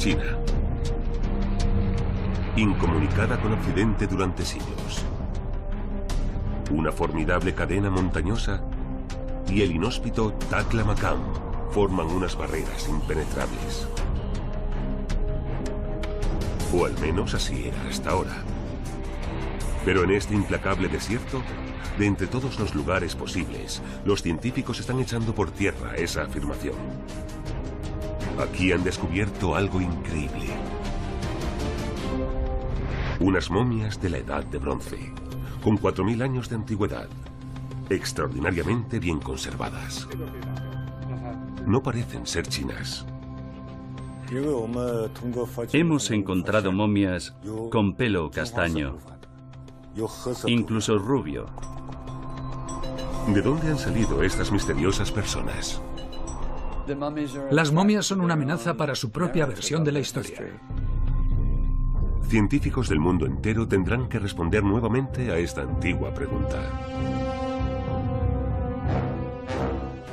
China. Incomunicada con Occidente durante siglos. Una formidable cadena montañosa y el inhóspito Taklamakan forman unas barreras impenetrables. O al menos así era hasta ahora. Pero en este implacable desierto, de entre todos los lugares posibles, los científicos están echando por tierra esa afirmación. Aquí han descubierto algo increíble. Unas momias de la Edad de Bronce, con 4000 años de antigüedad, extraordinariamente bien conservadas. No parecen ser chinas. Hemos encontrado momias con pelo castaño, incluso rubio. ¿De dónde han salido estas misteriosas personas? Las momias son una amenaza para su propia versión de la historia. Científicos del mundo entero tendrán que responder nuevamente a esta antigua pregunta.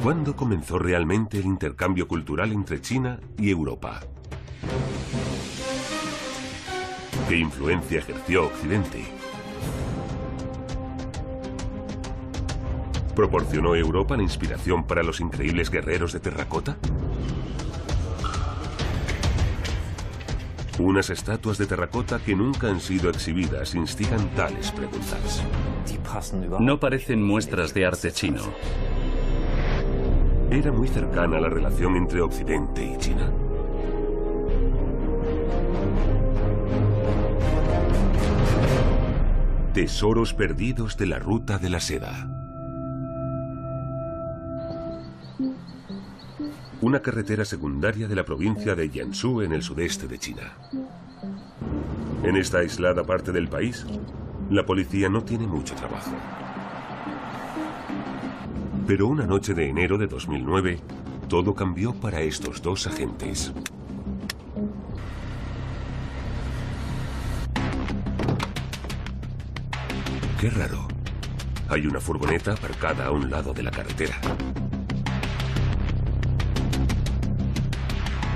¿Cuándo comenzó realmente el intercambio cultural entre China y Europa? ¿Qué influencia ejerció Occidente? ¿Proporcionó Europa la inspiración para los increíbles guerreros de terracota? Unas estatuas de terracota que nunca han sido exhibidas instigan tales preguntas. No parecen muestras de arte chino. ¿Era muy cercana la relación entre Occidente y China? Tesoros perdidos de la ruta de la seda. Una carretera secundaria de la provincia de Jiangsu en el sudeste de China. En esta aislada parte del país, la policía no tiene mucho trabajo. Pero una noche de enero de 2009, todo cambió para estos dos agentes. Qué raro. Hay una furgoneta aparcada a un lado de la carretera.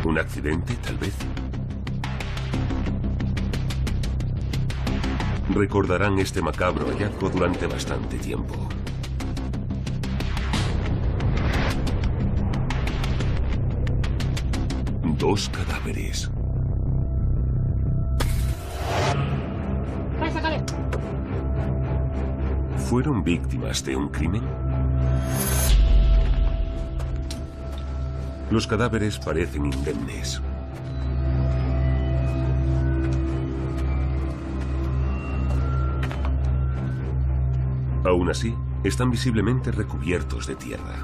¿Un accidente, tal vez? Recordarán este macabro hallazgo durante bastante tiempo. Dos cadáveres. ¿Fueron víctimas de un crimen? Los cadáveres parecen indemnes. Aún así, están visiblemente recubiertos de tierra.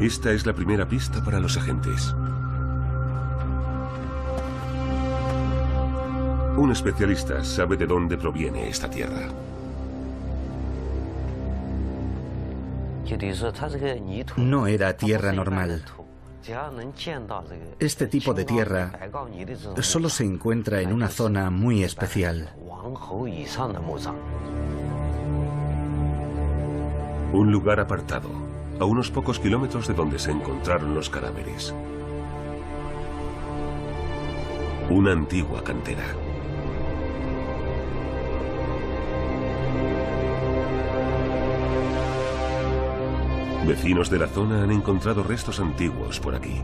Esta es la primera pista para los agentes. Un especialista sabe de dónde proviene esta tierra. No era tierra normal. Este tipo de tierra solo se encuentra en una zona muy especial. Un lugar apartado, a unos pocos kilómetros de donde se encontraron los cadáveres. Una antigua cantera. Vecinos de la zona han encontrado restos antiguos por aquí.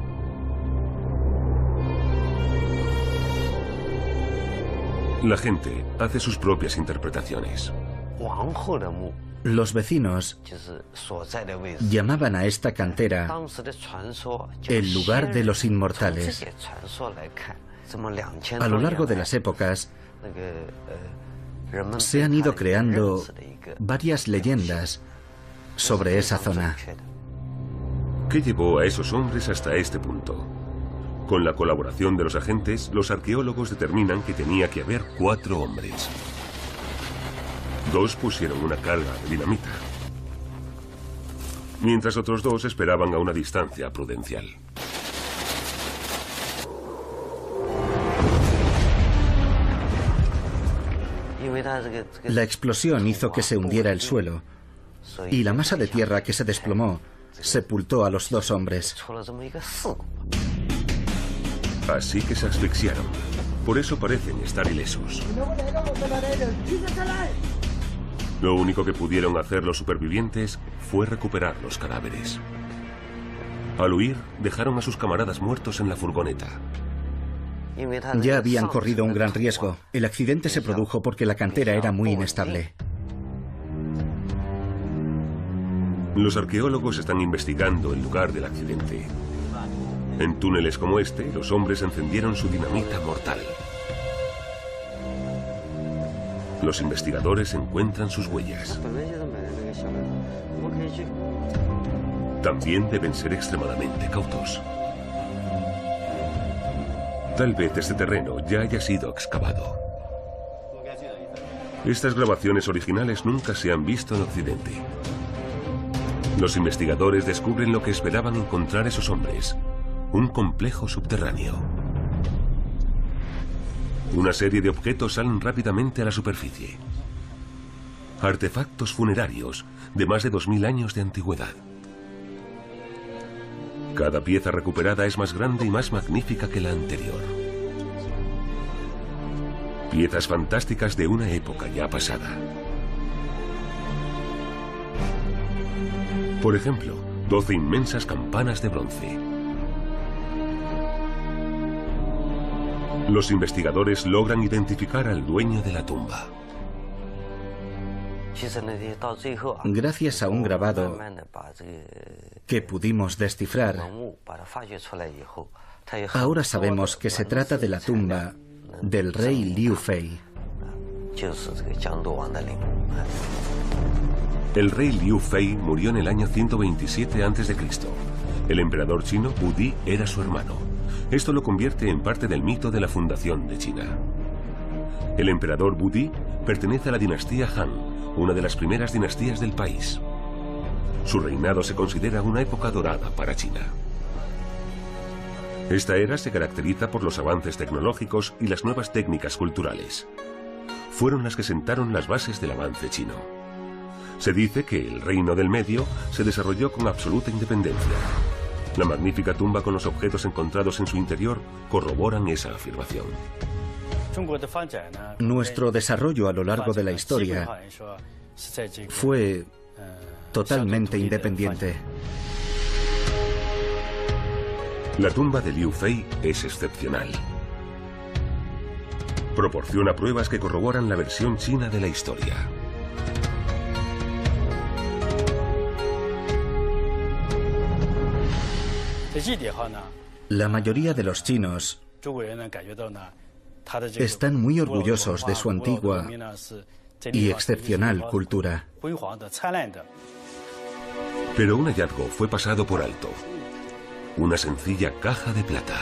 La gente hace sus propias interpretaciones. Los vecinos llamaban a esta cantera el lugar de los inmortales. A lo largo de las épocas se han ido creando varias leyendas sobre esa zona. ¿Qué llevó a esos hombres hasta este punto? Con la colaboración de los agentes, los arqueólogos determinan que tenía que haber 4 hombres. 2 pusieron una carga de dinamita, mientras otros 2 esperaban a una distancia prudencial. La explosión hizo que se hundiera el suelo y la masa de tierra que se desplomó sepultó a los 2 hombres. Así que se asfixiaron. Por eso parecen estar ilesos. Lo único que pudieron hacer los supervivientes fue recuperar los cadáveres. Al huir, dejaron a sus camaradas muertos en la furgoneta. Ya habían corrido un gran riesgo. El accidente se produjo porque la cantera era muy inestable. Los arqueólogos están investigando el lugar del accidente. En túneles como este, los hombres encendieron su dinamita mortal. Los investigadores encuentran sus huellas. También deben ser extremadamente cautos. Tal vez este terreno ya haya sido excavado. Estas grabaciones originales nunca se han visto en Occidente. Los investigadores descubren lo que esperaban encontrar esos hombres: un complejo subterráneo. Una serie de objetos salen rápidamente a la superficie. Artefactos funerarios de más de 2000 años de antigüedad. Cada pieza recuperada es más grande y más magnífica que la anterior. Piezas fantásticas de una época ya pasada. Por ejemplo, 12 inmensas campanas de bronce. Los investigadores logran identificar al dueño de la tumba. Gracias a un grabado que pudimos descifrar, ahora sabemos que se trata de la tumba del rey Liu Fei. El rey Liu Fei murió en el año 127 a.C. El emperador chino Wu Di era su hermano. Esto lo convierte en parte del mito de la fundación de China. El emperador Wu Di pertenece a la dinastía Han, una de las primeras dinastías del país. Su reinado se considera una época dorada para China. Esta era se caracteriza por los avances tecnológicos y las nuevas técnicas culturales. Fueron las que sentaron las bases del avance chino. Se dice que el Reino del Medio se desarrolló con absoluta independencia. La magnífica tumba con los objetos encontrados en su interior corroboran esa afirmación. Nuestro desarrollo a lo largo de la historia fue totalmente independiente. La tumba de Liu Fei es excepcional. Proporciona pruebas que corroboran la versión china de la historia. La mayoría de los chinos están muy orgullosos de su antigua y excepcional cultura. Pero un hallazgo fue pasado por alto. Una sencilla caja de plata.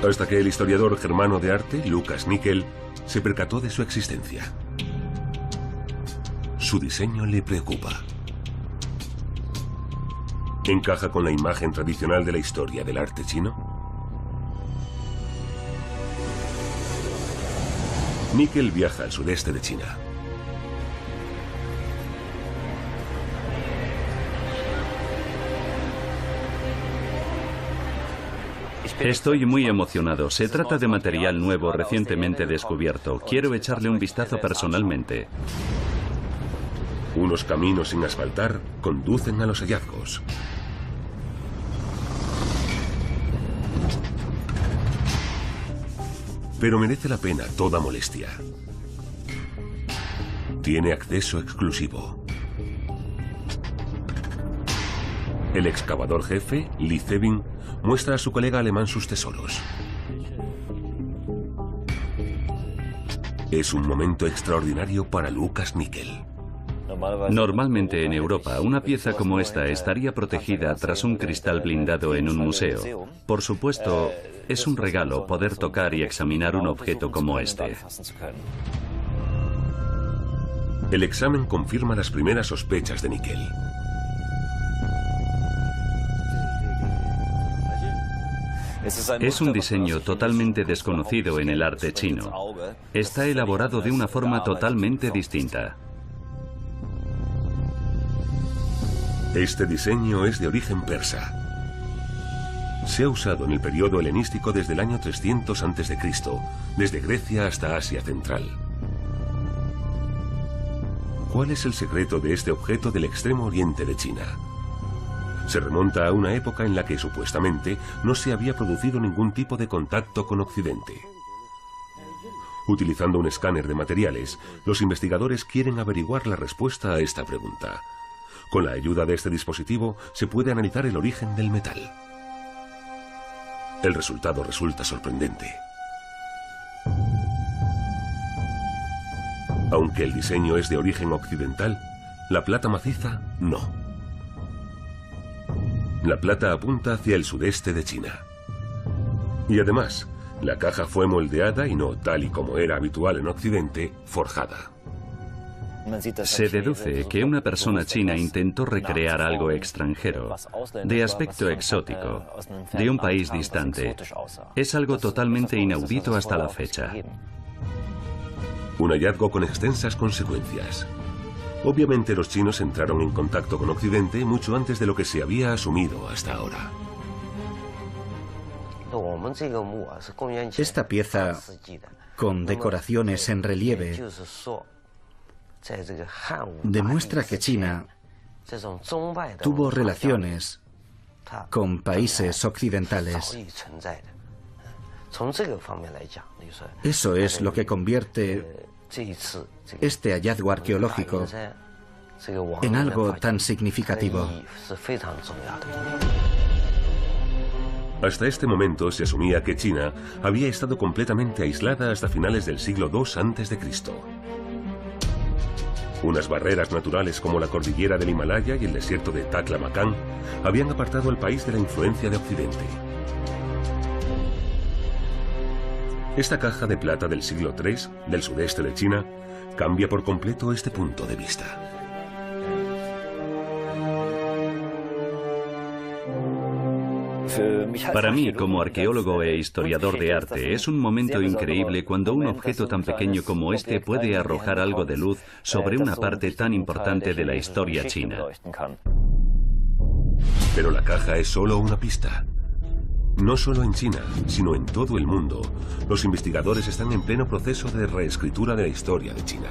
Hasta que el historiador germano de arte, Lucas Nickel, se percató de su existencia. Su diseño le preocupa. ¿Encaja con la imagen tradicional de la historia del arte chino? Nickel viaja al sudeste de China. Estoy muy emocionado. Se trata de material nuevo recientemente descubierto. Quiero echarle un vistazo personalmente. Unos caminos sin asfaltar conducen a los hallazgos. Pero merece la pena toda molestia. Tiene acceso exclusivo. El excavador jefe, Lee Zevin, muestra a su colega alemán sus tesoros. Es un momento extraordinario para Lucas Nickel. Normalmente en Europa, una pieza como esta estaría protegida tras un cristal blindado en un museo. Por supuesto, es un regalo poder tocar y examinar un objeto como este. El examen confirma las primeras sospechas de Nickel. Es un diseño totalmente desconocido en el arte chino. Está elaborado de una forma totalmente distinta. Este diseño es de origen persa. Se ha usado en el periodo helenístico desde el año 300 a.C., desde Grecia hasta Asia Central. ¿Cuál es el secreto de este objeto del extremo oriente de China? Se remonta a una época en la que supuestamente no se había producido ningún tipo de contacto con Occidente. Utilizando un escáner de materiales, los investigadores quieren averiguar la respuesta a esta pregunta. Con la ayuda de este dispositivo se puede analizar el origen del metal. El resultado resulta sorprendente. Aunque el diseño es de origen occidental, la plata maciza no. La plata apunta hacia el sudeste de China. Y además, la caja fue moldeada y no, tal y como era habitual en Occidente, forjada. Se deduce que una persona china intentó recrear algo extranjero, de aspecto exótico, de un país distante. Es algo totalmente inaudito hasta la fecha. Un hallazgo con extensas consecuencias. Obviamente los chinos entraron en contacto con Occidente mucho antes de lo que se había asumido hasta ahora. Esta pieza, con decoraciones en relieve, demuestra que China tuvo relaciones con países occidentales. Eso es lo que convierte este hallazgo arqueológico en algo tan significativo. Hasta este momento se asumía que China había estado completamente aislada hasta finales del siglo II a.C. Unas barreras naturales como la cordillera del Himalaya y el desierto de Taklamakan habían apartado al país de la influencia de Occidente. Esta caja de plata del siglo III, del sudeste de China, cambia por completo este punto de vista. Para mí, como arqueólogo e historiador de arte, es un momento increíble cuando un objeto tan pequeño como este puede arrojar algo de luz sobre una parte tan importante de la historia china. Pero la caja es solo una pista. No solo en China, sino en todo el mundo, los investigadores están en pleno proceso de reescritura de la historia de China.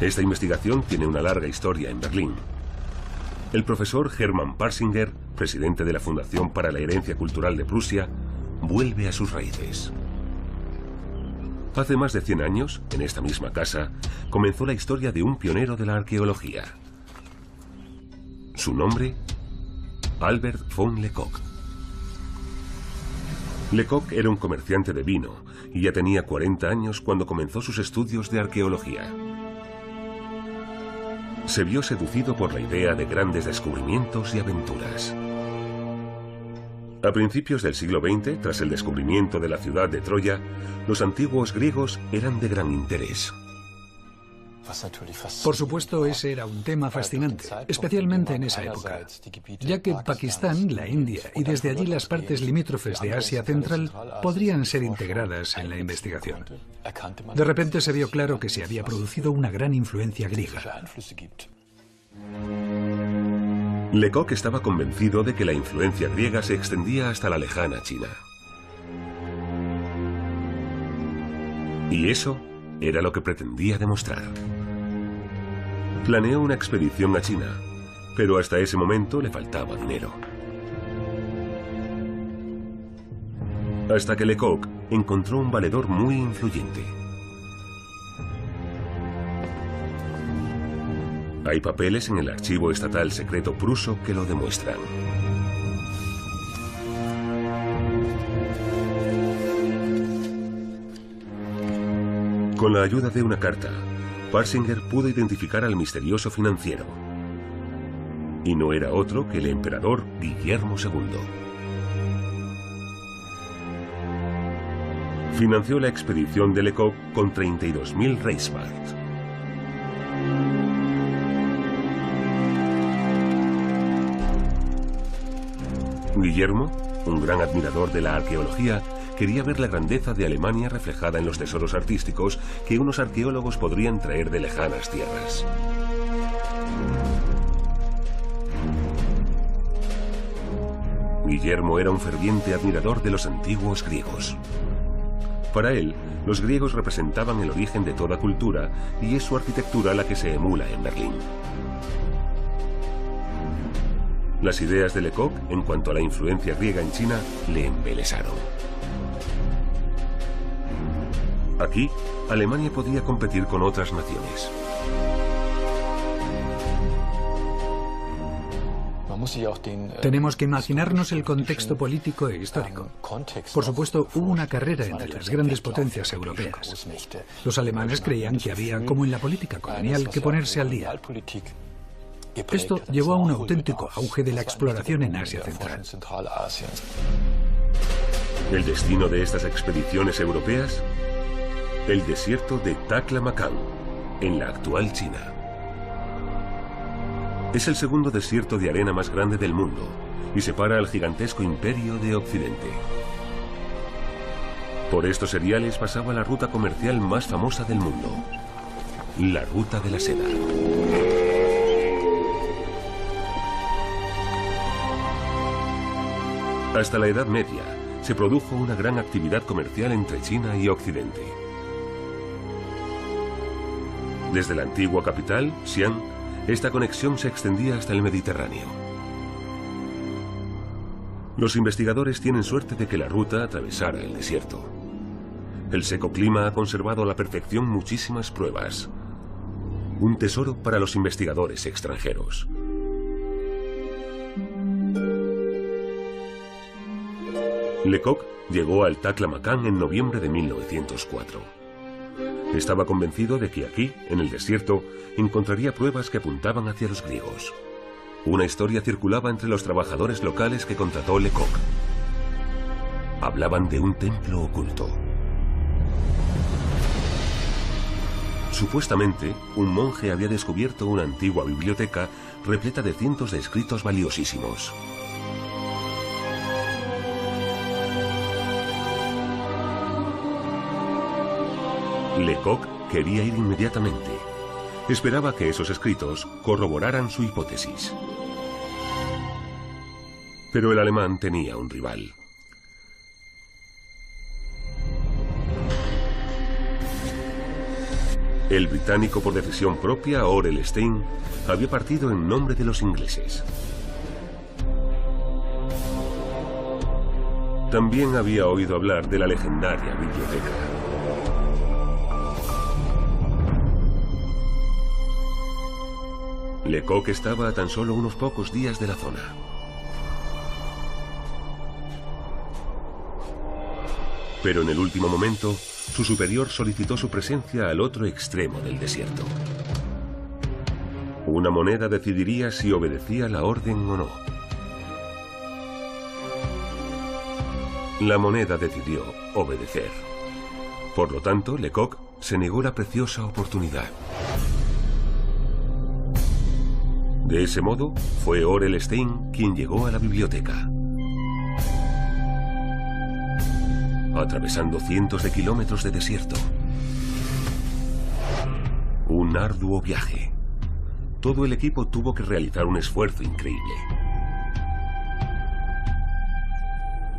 Esta investigación tiene una larga historia en Berlín. El profesor Hermann Parsinger, presidente de la Fundación para la Herencia Cultural de Prusia, vuelve a sus raíces. Hace más de 100 años, en esta misma casa, comenzó la historia de un pionero de la arqueología. Su nombre, Albert von Lecoq. Lecoq era un comerciante de vino y ya tenía 40 años cuando comenzó sus estudios de arqueología. Se vio seducido por la idea de grandes descubrimientos y aventuras. A principios del siglo XX, tras el descubrimiento de la ciudad de Troya, los antiguos griegos eran de gran interés. Por supuesto, ese era un tema fascinante, especialmente en esa época, ya que Pakistán, la India y desde allí las partes limítrofes de Asia Central podrían ser integradas en la investigación. De repente se vio claro que se había producido una gran influencia griega. Lecoq estaba convencido de que la influencia griega se extendía hasta la lejana China. Y eso era lo que pretendía demostrar. Planeó una expedición a China, pero hasta ese momento le faltaba dinero. Hasta que Lecoq encontró un valedor muy influyente. Hay papeles en el archivo estatal secreto pruso que lo demuestran. Con la ayuda de una carta, Parsinger pudo identificar al misterioso financiero. Y no era otro que el emperador Guillermo II. Financió la expedición de Lecoq con 32.000 Reichsmark. Guillermo, un gran admirador de la arqueología, quería ver la grandeza de Alemania reflejada en los tesoros artísticos que unos arqueólogos podrían traer de lejanas tierras. Guillermo era un ferviente admirador de los antiguos griegos. Para él, los griegos representaban el origen de toda cultura y es su arquitectura la que se emula en Berlín. Las ideas de Lecoq en cuanto a la influencia griega en China le embelesaron. Aquí, Alemania podía competir con otras naciones. Tenemos que imaginarnos el contexto político e histórico. Por supuesto, hubo una carrera entre las grandes potencias europeas. Los alemanes creían que había, como en la política colonial, que ponerse al día. Esto llevó a un auténtico auge de la exploración en Asia Central. ¿El destino de estas expediciones europeas? El desierto de Taklamakan, en la actual China. Es el segundo desierto de arena más grande del mundo y separa al gigantesco imperio de Occidente. Por estos seriales pasaba la ruta comercial más famosa del mundo, la Ruta de la Seda. Hasta la Edad Media se produjo una gran actividad comercial entre China y Occidente. Desde la antigua capital, Xi'an, esta conexión se extendía hasta el Mediterráneo. Los investigadores tienen suerte de que la ruta atravesara el desierto. El seco clima ha conservado a la perfección muchísimas pruebas. Un tesoro para los investigadores extranjeros. Lecoq llegó al Taklamakan en noviembre de 1904. Estaba convencido de que aquí, en el desierto, encontraría pruebas que apuntaban hacia los griegos. Una historia circulaba entre los trabajadores locales que contrató Lecoq. Hablaban de un templo oculto. Supuestamente, un monje había descubierto una antigua biblioteca repleta de cientos de escritos valiosísimos. Lecoq quería ir inmediatamente. Esperaba que esos escritos corroboraran su hipótesis. Pero el alemán tenía un rival. El británico por decisión propia, Orell Stein, había partido en nombre de los ingleses. También había oído hablar de la legendaria biblioteca. Lecoq estaba a tan solo unos pocos días de la zona. Pero en el último momento, su superior solicitó su presencia al otro extremo del desierto. Una moneda decidiría si obedecía la orden o no. La moneda decidió obedecer. Por lo tanto, Lecoq se negó la preciosa oportunidad. De ese modo, fue Orell Stein quien llegó a la biblioteca. Atravesando cientos de kilómetros de desierto. Un arduo viaje. Todo el equipo tuvo que realizar un esfuerzo increíble.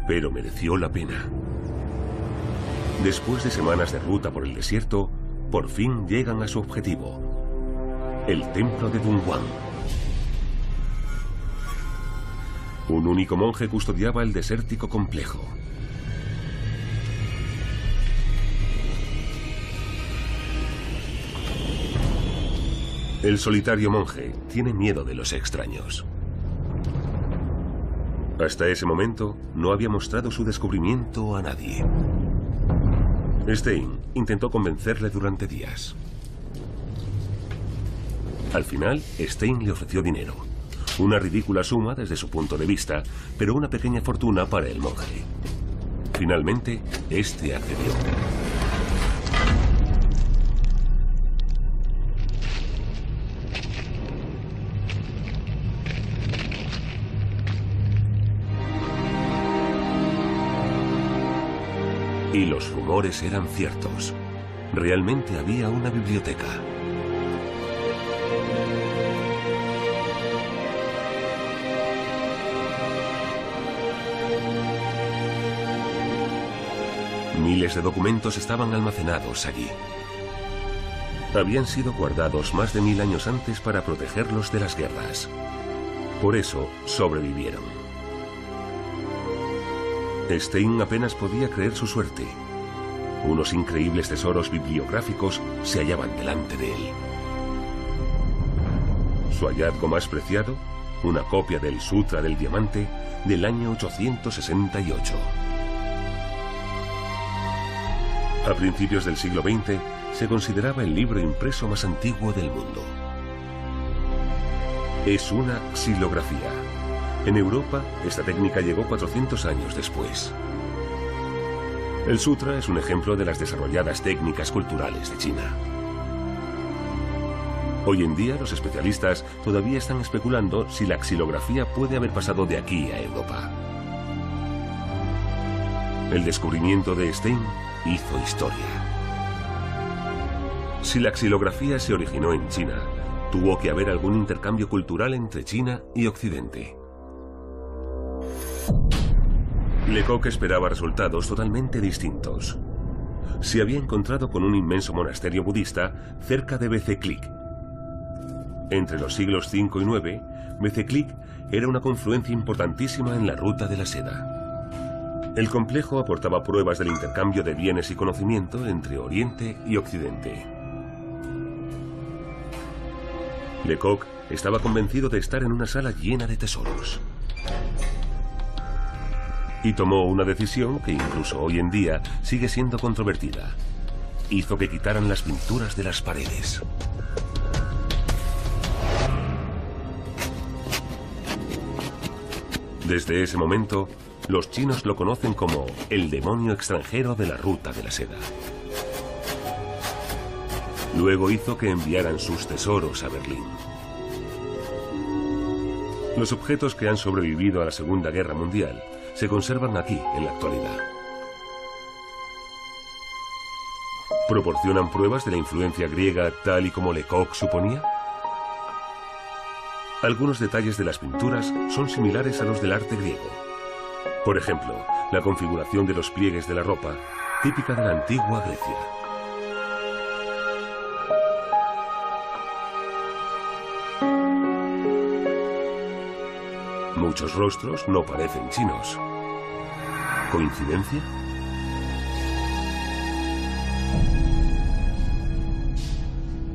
Pero mereció la pena. Después de semanas de ruta por el desierto, por fin llegan a su objetivo, el templo de Dunhuang. Un único monje custodiaba el desértico complejo. El solitario monje tiene miedo de los extraños. Hasta ese momento no había mostrado su descubrimiento a nadie. Stein intentó convencerle durante días. Al final, Stein le ofreció dinero. Una ridícula suma desde su punto de vista, pero una pequeña fortuna para el monje. Finalmente, este accedió. Y los rumores eran ciertos. Realmente había una biblioteca. Miles de documentos estaban almacenados allí. Habían sido guardados más de 1000 años antes para protegerlos de las guerras. Por eso sobrevivieron. Stein apenas podía creer su suerte. Unos increíbles tesoros bibliográficos se hallaban delante de él. Su hallazgo más preciado, una copia del Sutra del Diamante del año 868. A principios del siglo XX se consideraba el libro impreso más antiguo del mundo. Es una xilografía. En Europa, esta técnica llegó 400 años después. El Sutra es un ejemplo de las desarrolladas técnicas culturales de China. Hoy en día, los especialistas todavía están especulando si la xilografía puede haber pasado de aquí a Europa. El descubrimiento de Stein hizo historia. Si la xilografía se originó en China, tuvo que haber algún intercambio cultural entre China y Occidente. Lecoq esperaba resultados totalmente distintos. Se había encontrado con un inmenso monasterio budista cerca de Bezeklik. Entre los siglos V y IX, Bezeklik era una confluencia importantísima en la ruta de la seda. El complejo aportaba pruebas del intercambio de bienes y conocimiento entre Oriente y Occidente. Lecoq estaba convencido de estar en una sala llena de tesoros. Y tomó una decisión que incluso hoy en día sigue siendo controvertida. Hizo que quitaran las pinturas de las paredes. Desde ese momento, los chinos lo conocen como el demonio extranjero de la ruta de la seda. Luego hizo que enviaran sus tesoros a Berlín. Los objetos que han sobrevivido a la Segunda Guerra Mundial se conservan aquí en la actualidad. ¿Proporcionan pruebas de la influencia griega tal y como Lecoq suponía? Algunos detalles de las pinturas son similares a los del arte griego. Por ejemplo, la configuración de los pliegues de la ropa, típica de la antigua Grecia. Muchos rostros no parecen chinos. ¿Coincidencia?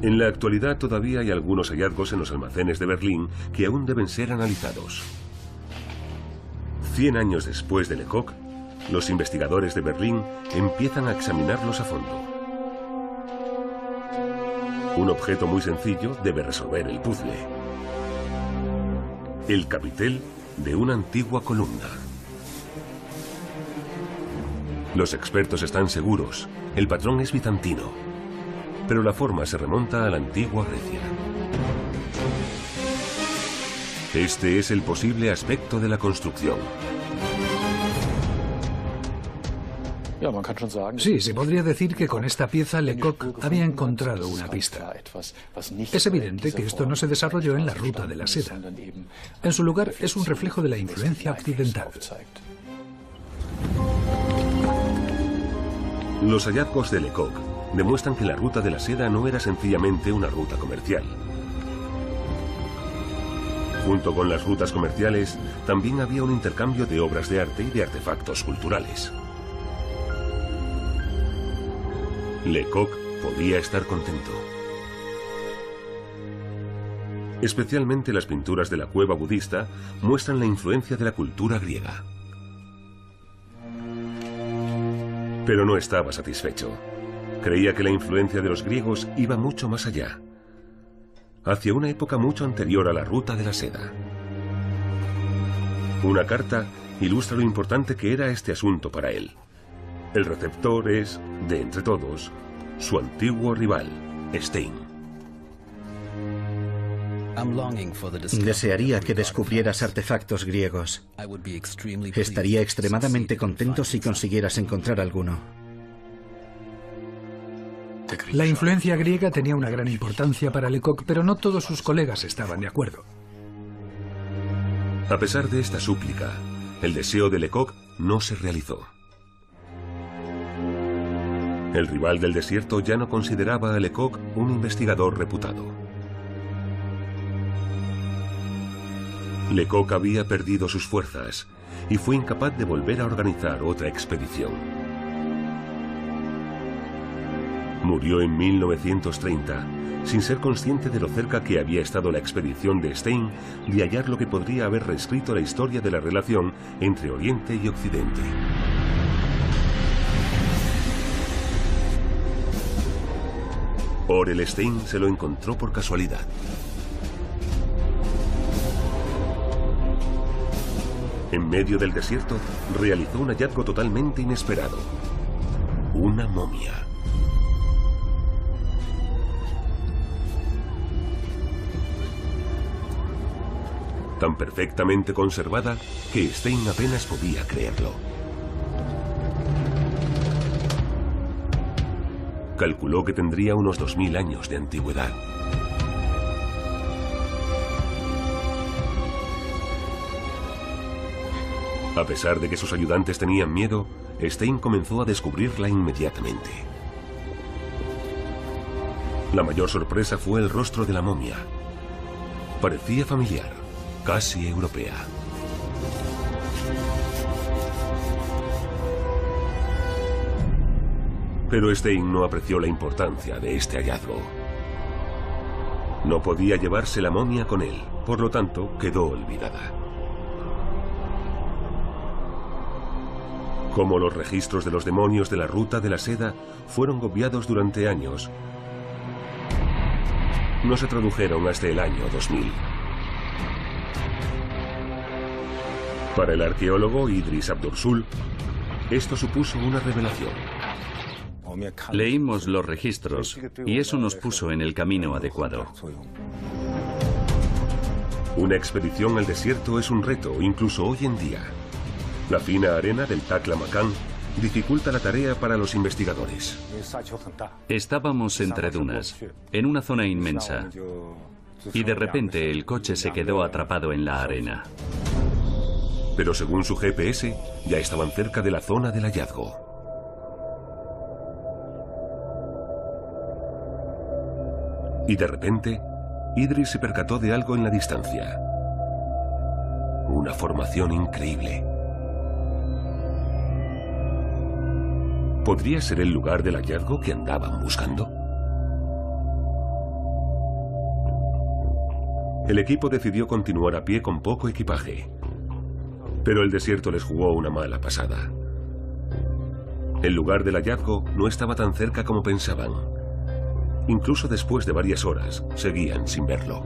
En la actualidad todavía hay algunos hallazgos en los almacenes de Berlín que aún deben ser analizados. 100 años después de Lecoq, los investigadores de Berlín empiezan a examinarlos a fondo. Un objeto muy sencillo debe resolver el puzzle. El capitel de una antigua columna. Los expertos están seguros, el patrón es bizantino, pero la forma se remonta a la antigua Grecia. Este es el posible aspecto de la construcción. Sí, se podría decir que con esta pieza Lecoq había encontrado una pista. Es evidente que esto no se desarrolló en la ruta de la seda. En su lugar, es un reflejo de la influencia occidental. Los hallazgos de Lecoq demuestran que la ruta de la seda no era sencillamente una ruta comercial. Junto con las rutas comerciales, también había un intercambio de obras de arte y de artefactos culturales. Lecoq podía estar contento. Especialmente las pinturas de la cueva budista muestran la influencia de la cultura griega. Pero no estaba satisfecho. Creía que la influencia de los griegos iba mucho más allá, hacia una época mucho anterior a la ruta de la seda. Una carta ilustra lo importante que era este asunto para él. El receptor es, de entre todos, su antiguo rival, Stein. Desearía que descubrieras artefactos griegos. Estaría extremadamente contento si consiguieras encontrar alguno. La influencia griega tenía una gran importancia para Lecoq, pero no todos sus colegas estaban de acuerdo. A pesar de esta súplica, el deseo de Lecoq no se realizó. El rival del desierto ya no consideraba a Lecoq un investigador reputado. Lecoq había perdido sus fuerzas y fue incapaz de volver a organizar otra expedición. Murió en 1930, sin ser consciente de lo cerca que había estado la expedición de Stein de hallar lo que podría haber reescrito la historia de la relación entre Oriente y Occidente. Orell Stein se lo encontró por casualidad. En medio del desierto, realizó un hallazgo totalmente inesperado. Una momia. Tan perfectamente conservada que Stein apenas podía creerlo. Calculó que tendría unos 2000 años de antigüedad. A pesar de que sus ayudantes tenían miedo, Stein comenzó a descubrirla inmediatamente. La mayor sorpresa fue el rostro de la momia. Parecía familiar, casi europea. Pero Stein no apreció la importancia de este hallazgo. No podía llevarse la momia con él, por lo tanto, quedó olvidada. Como los registros de los demonios de la Ruta de la Seda fueron obviados durante años, no se tradujeron hasta el año 2000. Para el arqueólogo Idris Abdursul, esto supuso una revelación. Leímos los registros y eso nos puso en el camino adecuado. Una expedición al desierto es un reto, incluso hoy en día. La fina arena del Taklamakan dificulta la tarea para los investigadores. Estábamos entre dunas, en una zona inmensa, y de repente el coche se quedó atrapado en la arena. Pero según su GPS, ya estaban cerca de la zona del hallazgo. Y de repente, Idris se percató de algo en la distancia. Una formación increíble. ¿Podría ser el lugar del hallazgo que andaban buscando? El equipo decidió continuar a pie con poco equipaje. Pero el desierto les jugó una mala pasada. El lugar del hallazgo no estaba tan cerca como pensaban. Incluso después de varias horas, seguían sin verlo.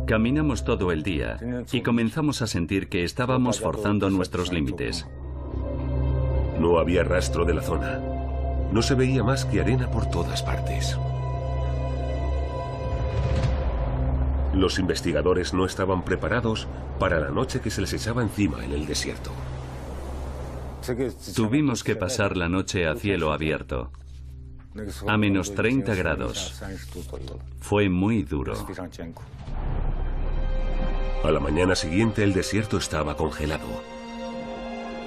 Caminamos todo el día y comenzamos a sentir que estábamos forzando nuestros límites. No había rastro de la zona. No se veía más que arena por todas partes. Los investigadores no estaban preparados para la noche que se les echaba encima en el desierto. Tuvimos que pasar la noche a cielo abierto, a menos 30 grados. Fue muy duro. A la mañana siguiente el desierto estaba congelado.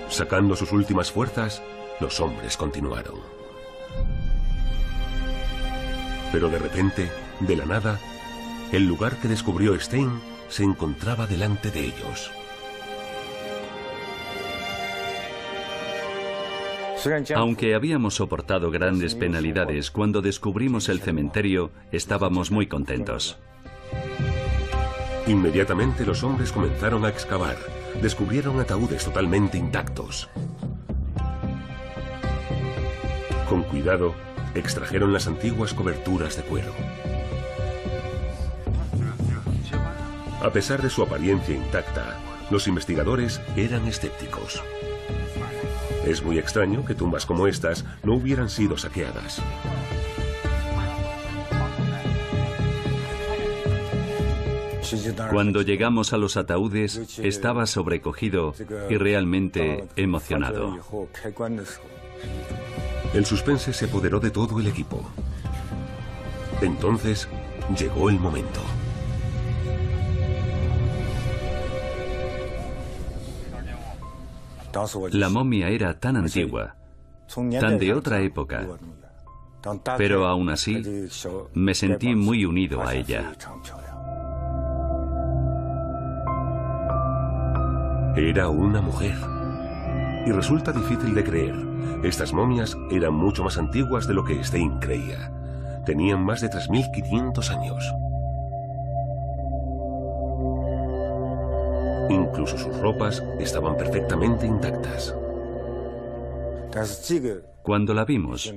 Sacando sus últimas fuerzas, los hombres continuaron. Pero de repente, de la nada, el lugar que descubrió Stein se encontraba delante de ellos. Aunque habíamos soportado grandes penalidades, cuando descubrimos el cementerio, estábamos muy contentos. Inmediatamente los hombres comenzaron a excavar. Descubrieron ataúdes totalmente intactos. Con cuidado, extrajeron las antiguas coberturas de cuero. A pesar de su apariencia intacta, los investigadores eran escépticos. Es muy extraño que tumbas como estas no hubieran sido saqueadas. Cuando llegamos a los ataúdes, estaba sobrecogido y realmente emocionado. El suspense se apoderó de todo el equipo. Entonces, llegó el momento. La momia era tan antigua, tan de otra época, pero aún así me sentí muy unido a ella. Era una mujer. Y resulta difícil de creer. Estas momias eran mucho más antiguas de lo que Stein creía. Tenían más de 3.500 años. Incluso sus ropas estaban perfectamente intactas. Cuando la vimos,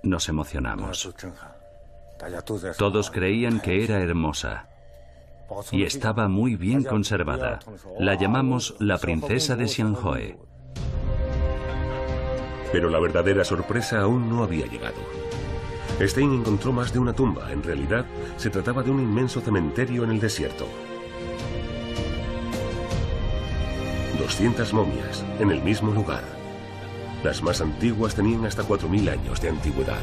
nos emocionamos. Todos creían que era hermosa y estaba muy bien conservada. La llamamos la princesa de Xianhoe. Pero la verdadera sorpresa aún no había llegado. Stein encontró más de una tumba. En realidad, se trataba de un inmenso cementerio en el desierto. 200 momias en el mismo lugar. Las más antiguas tenían hasta 4.000 años de antigüedad.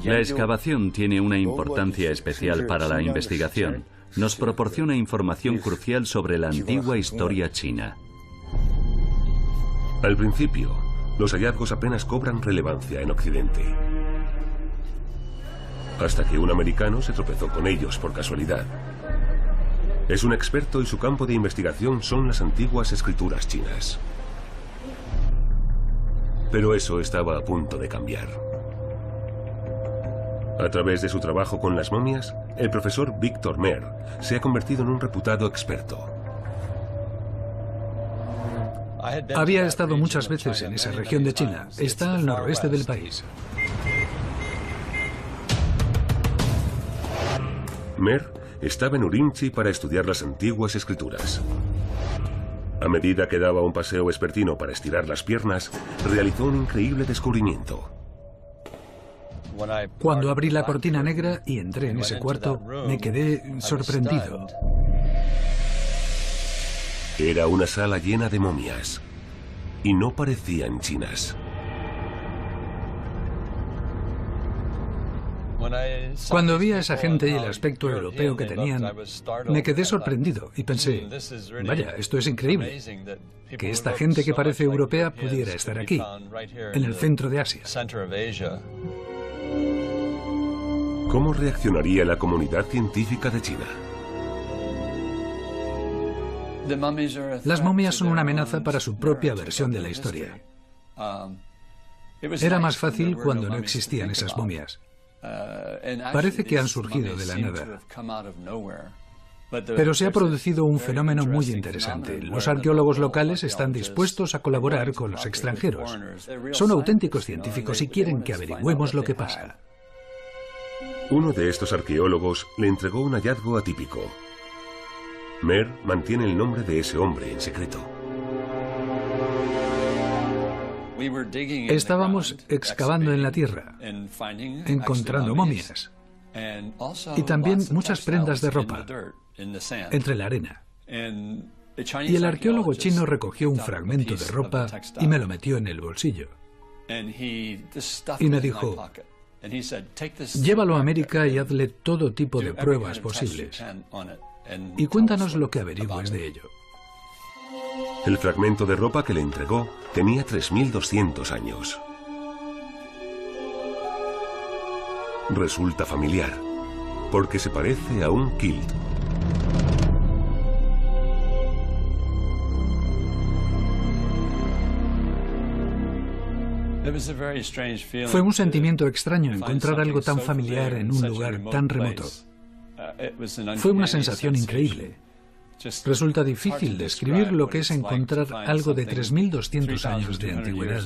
La excavación tiene una importancia especial para la investigación. Nos proporciona información crucial sobre la antigua historia china. Al principio, los hallazgos apenas cobran relevancia en Occidente. Hasta que un americano se tropezó con ellos por casualidad. Es un experto y su campo de investigación son las antiguas escrituras chinas. Pero eso estaba a punto de cambiar. A través de su trabajo con las momias, el profesor Victor Mer se ha convertido en un reputado experto. Había estado muchas veces en esa región de China. Está al noroeste del país. Mer estaba en Urumqi para estudiar las antiguas escrituras. A medida que daba un paseo vespertino para estirar las piernas, realizó un increíble descubrimiento. Cuando abrí la cortina negra y entré en ese cuarto, me quedé sorprendido. Era una sala llena de momias y no parecían chinas. Cuando vi a esa gente y el aspecto europeo que tenían, me quedé sorprendido y pensé, vaya, esto es increíble, que esta gente que parece europea pudiera estar aquí, en el centro de Asia. ¿Cómo reaccionaría la comunidad científica de China? Las momias son una amenaza para su propia versión de la historia. Era más fácil cuando no existían esas momias. Parece que han surgido de la nada. Pero se ha producido un fenómeno muy interesante. Los arqueólogos locales están dispuestos a colaborar con los extranjeros. Son auténticos científicos y quieren que averigüemos lo que pasa. Uno de estos arqueólogos le entregó un hallazgo atípico. Mer mantiene el nombre de ese hombre en secreto. Estábamos excavando en la tierra, encontrando momias y también muchas prendas de ropa entre la arena. Y el arqueólogo chino recogió un fragmento de ropa y me lo metió en el bolsillo. Y me dijo, llévalo a América y hazle todo tipo de pruebas posibles. Y cuéntanos lo que averigües de ello. El fragmento de ropa que le entregó tenía 3.200 años. Resulta familiar, porque se parece a un kilt. Fue un sentimiento extraño encontrar algo tan familiar en un lugar tan remoto. Fue una sensación increíble. Resulta difícil describir lo que es encontrar algo de 3.200 años de antigüedad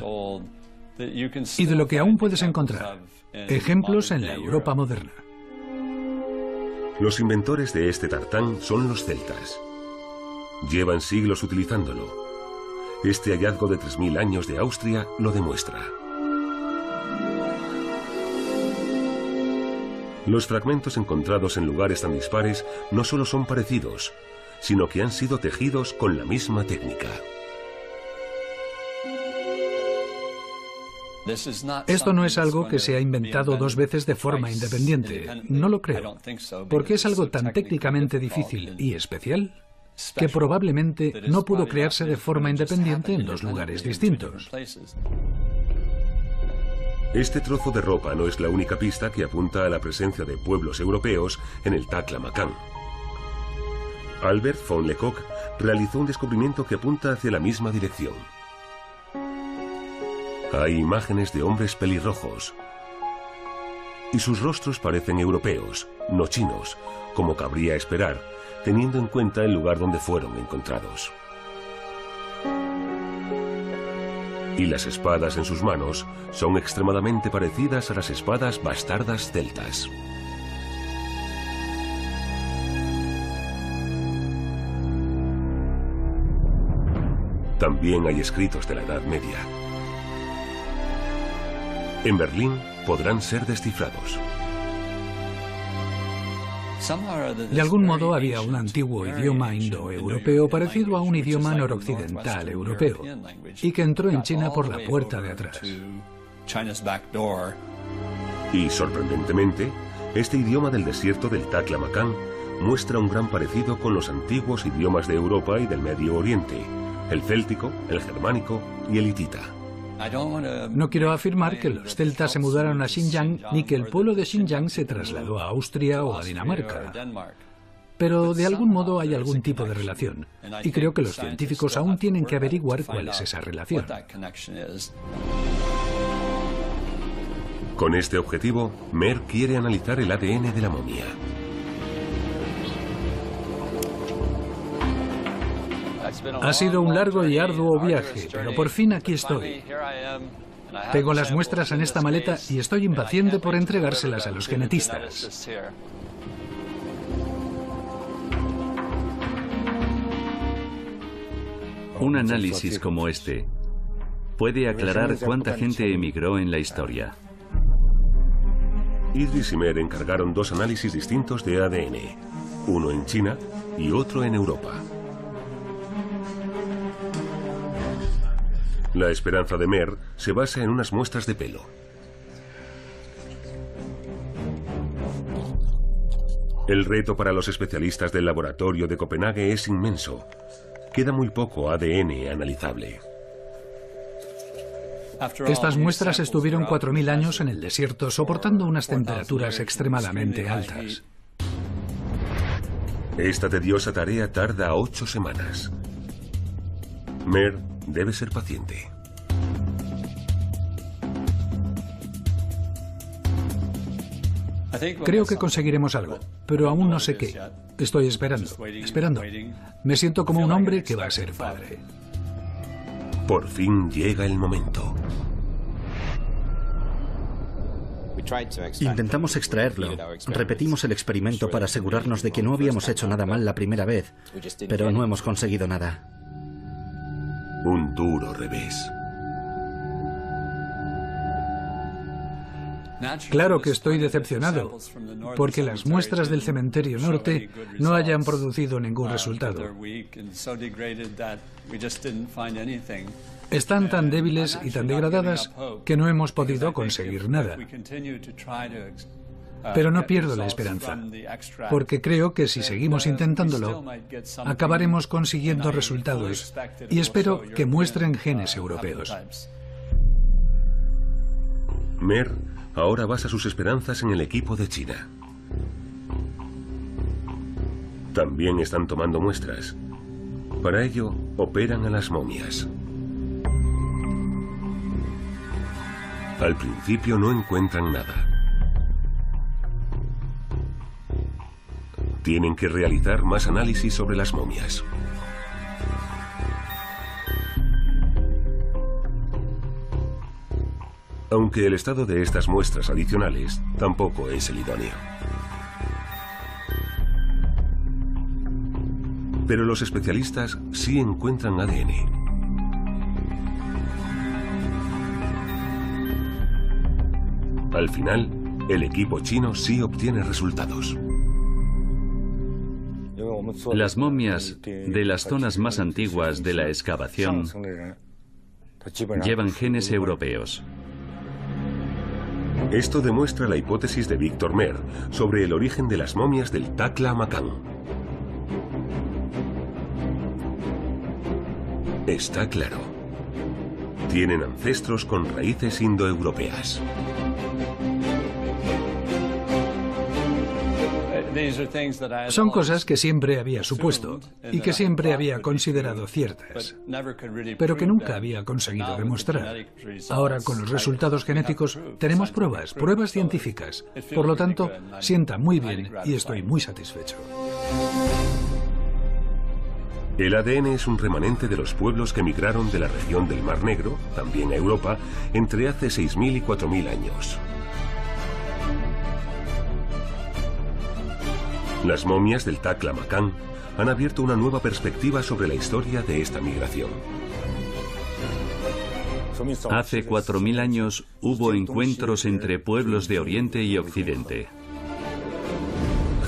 y de lo que aún puedes encontrar, ejemplos en la Europa moderna. Los inventores de este tartán son los celtas. Llevan siglos utilizándolo. Este hallazgo de 3.000 años de Austria lo demuestra. Los fragmentos encontrados en lugares tan dispares no solo son parecidos, sino que han sido tejidos con la misma técnica. Esto no es algo que se ha inventado dos veces de forma independiente. No lo creo. ¿Por qué es algo tan técnicamente difícil y especial? que probablemente no pudo crearse de forma independiente en dos lugares distintos. Este trozo de ropa no es la única pista que apunta a la presencia de pueblos europeos en el Taklamakan. Albert von Lecoq realizó un descubrimiento que apunta hacia la misma dirección. Hay imágenes de hombres pelirrojos, y sus rostros parecen europeos, no chinos, como cabría esperar, teniendo en cuenta el lugar donde fueron encontrados. Y las espadas en sus manos son extremadamente parecidas a las espadas bastardas celtas. También hay escritos de la Edad Media. En Berlín podrán ser descifrados. De algún modo había un antiguo idioma indoeuropeo parecido a un idioma noroccidental europeo y que entró en China por la puerta de atrás. Y sorprendentemente, este idioma del desierto del Taklamakan muestra un gran parecido con los antiguos idiomas de Europa y del Medio Oriente, el céltico, el germánico y el hitita. No quiero afirmar que los celtas se mudaron a Xinjiang ni que el pueblo de Xinjiang se trasladó a Austria o a Dinamarca. Pero de algún modo hay algún tipo de relación, y creo que los científicos aún tienen que averiguar cuál es esa relación. Con este objetivo, Mer quiere analizar el ADN de la momia. Ha sido un largo y arduo viaje, pero por fin aquí estoy. Tengo las muestras en esta maleta y estoy impaciente por entregárselas a los genetistas. Un análisis como este puede aclarar cuánta gente emigró en la historia. Idris y Mer encargaron dos análisis distintos de ADN, uno en China y otro en Europa. La esperanza de Mer se basa en unas muestras de pelo. El reto para los especialistas del laboratorio de Copenhague es inmenso. Queda muy poco ADN analizable. Estas muestras estuvieron 4.000 años en el desierto soportando unas temperaturas extremadamente altas. Esta tediosa tarea tarda 8 semanas. Mer debe ser paciente. Creo que conseguiremos algo, pero aún no sé qué. Estoy esperando. Me siento como un hombre que va a ser padre. Por fin llega el momento. Intentamos extraerlo. Repetimos el experimento para asegurarnos de que no habíamos hecho nada mal la primera vez, pero no hemos conseguido nada. Un duro revés. Claro que estoy decepcionado, porque las muestras del cementerio norte no hayan producido ningún resultado. Están tan débiles y tan degradadas que no hemos podido conseguir nada. Pero no pierdo la esperanza, porque creo que si seguimos intentándolo, acabaremos consiguiendo resultados y espero que muestren genes europeos. Mer ahora basa sus esperanzas en el equipo de China. También están tomando muestras. Para ello, operan a las momias. Al principio no encuentran nada. Tienen que realizar más análisis sobre las momias. Aunque el estado de estas muestras adicionales tampoco es el idóneo. Pero los especialistas sí encuentran ADN. Al final, el equipo chino sí obtiene resultados. Las momias de las zonas más antiguas de la excavación llevan genes europeos. Esto demuestra la hipótesis de Víctor Mer sobre el origen de las momias del Taklamakan. Está claro. Tienen ancestros con raíces indoeuropeas. Son cosas que siempre había supuesto y que siempre había considerado ciertas, pero que nunca había conseguido demostrar. Ahora, con los resultados genéticos, tenemos pruebas científicas. Por lo tanto, sienta muy bien y estoy muy satisfecho. El ADN es un remanente de los pueblos que migraron de la región del Mar Negro, también a Europa, entre hace 6.000 y 4.000 años. Las momias del Taklamakan han abierto una nueva perspectiva sobre la historia de esta migración. Hace 4.000 años hubo encuentros entre pueblos de Oriente y Occidente.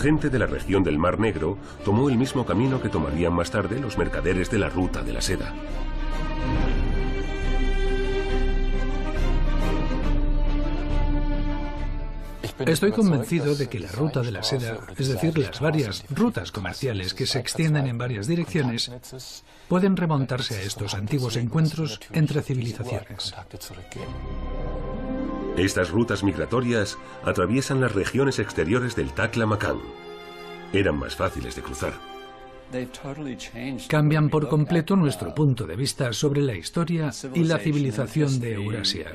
Gente de la región del Mar Negro tomó el mismo camino que tomarían más tarde los mercaderes de la Ruta de la Seda. Estoy convencido de que la Ruta de la Seda, es decir, las varias rutas comerciales que se extienden en varias direcciones, pueden remontarse a estos antiguos encuentros entre civilizaciones. Estas rutas migratorias atraviesan las regiones exteriores del Taklamakan. Eran más fáciles de cruzar. Cambian por completo nuestro punto de vista sobre la historia y la civilización de Eurasia.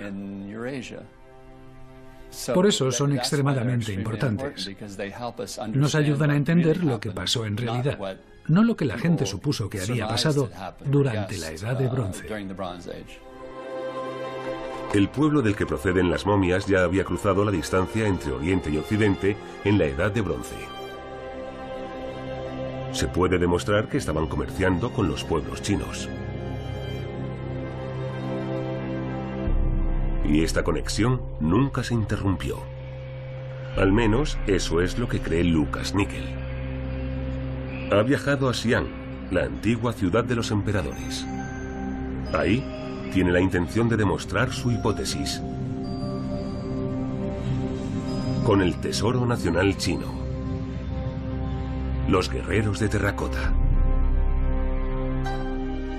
Por eso son extremadamente importantes. Nos ayudan a entender lo que pasó en realidad, no lo que la gente supuso que había pasado durante la Edad de Bronce. El pueblo del que proceden las momias ya había cruzado la distancia entre Oriente y Occidente en la Edad de Bronce. Se puede demostrar que estaban comerciando con los pueblos chinos. Y esta conexión nunca se interrumpió. Al menos eso es lo que cree Lucas Nickel. Ha viajado a Xi'an, la antigua ciudad de los emperadores. Ahí tiene la intención de demostrar su hipótesis. Con el tesoro nacional chino. Los guerreros de terracota.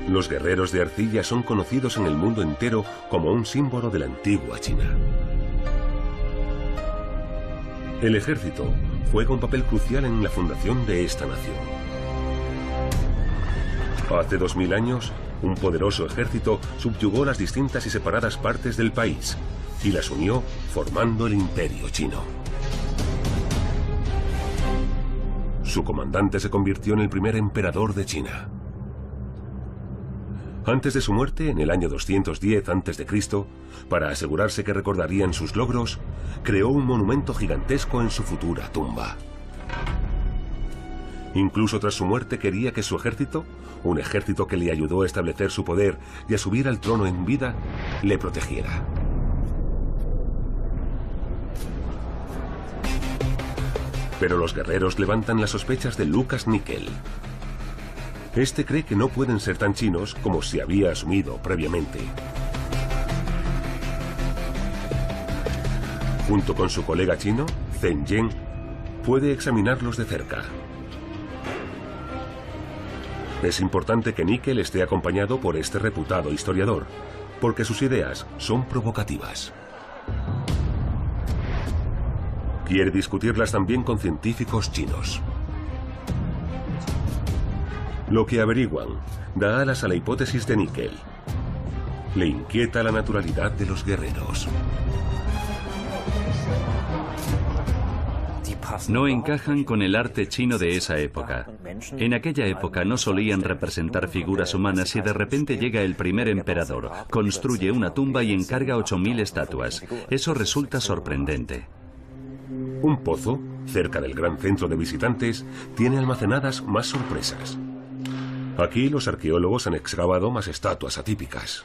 Los guerreros de arcilla son conocidos en el mundo entero como un símbolo de la antigua China. El ejército juega un papel crucial en la fundación de esta nación. Hace 2000 años, un poderoso ejército subyugó las distintas y separadas partes del país y las unió formando el Imperio Chino. Su comandante se convirtió en el primer emperador de China. Antes de su muerte, en el año 210 a.C., para asegurarse que recordarían sus logros, creó un monumento gigantesco en su futura tumba. Incluso tras su muerte quería que su ejército, un ejército que le ayudó a establecer su poder y a subir al trono en vida, le protegiera. Pero los guerreros levantan las sospechas de Lucas Nickel. Este cree que no pueden ser tan chinos como se había asumido previamente. Junto con su colega chino, Zheng Yen, puede examinarlos de cerca. Es importante que Nickel esté acompañado por este reputado historiador, porque sus ideas son provocativas. Quiere discutirlas también con científicos chinos. Lo que averiguan da alas a la hipótesis de Nickel. Le inquieta la naturalidad de los guerreros. No encajan con el arte chino de esa época. En aquella época no solían representar figuras humanas y de repente llega el primer emperador, construye una tumba y encarga 8000 estatuas. Eso resulta sorprendente. Un pozo, cerca del gran centro de visitantes, tiene almacenadas más sorpresas. Aquí los arqueólogos han excavado más estatuas atípicas.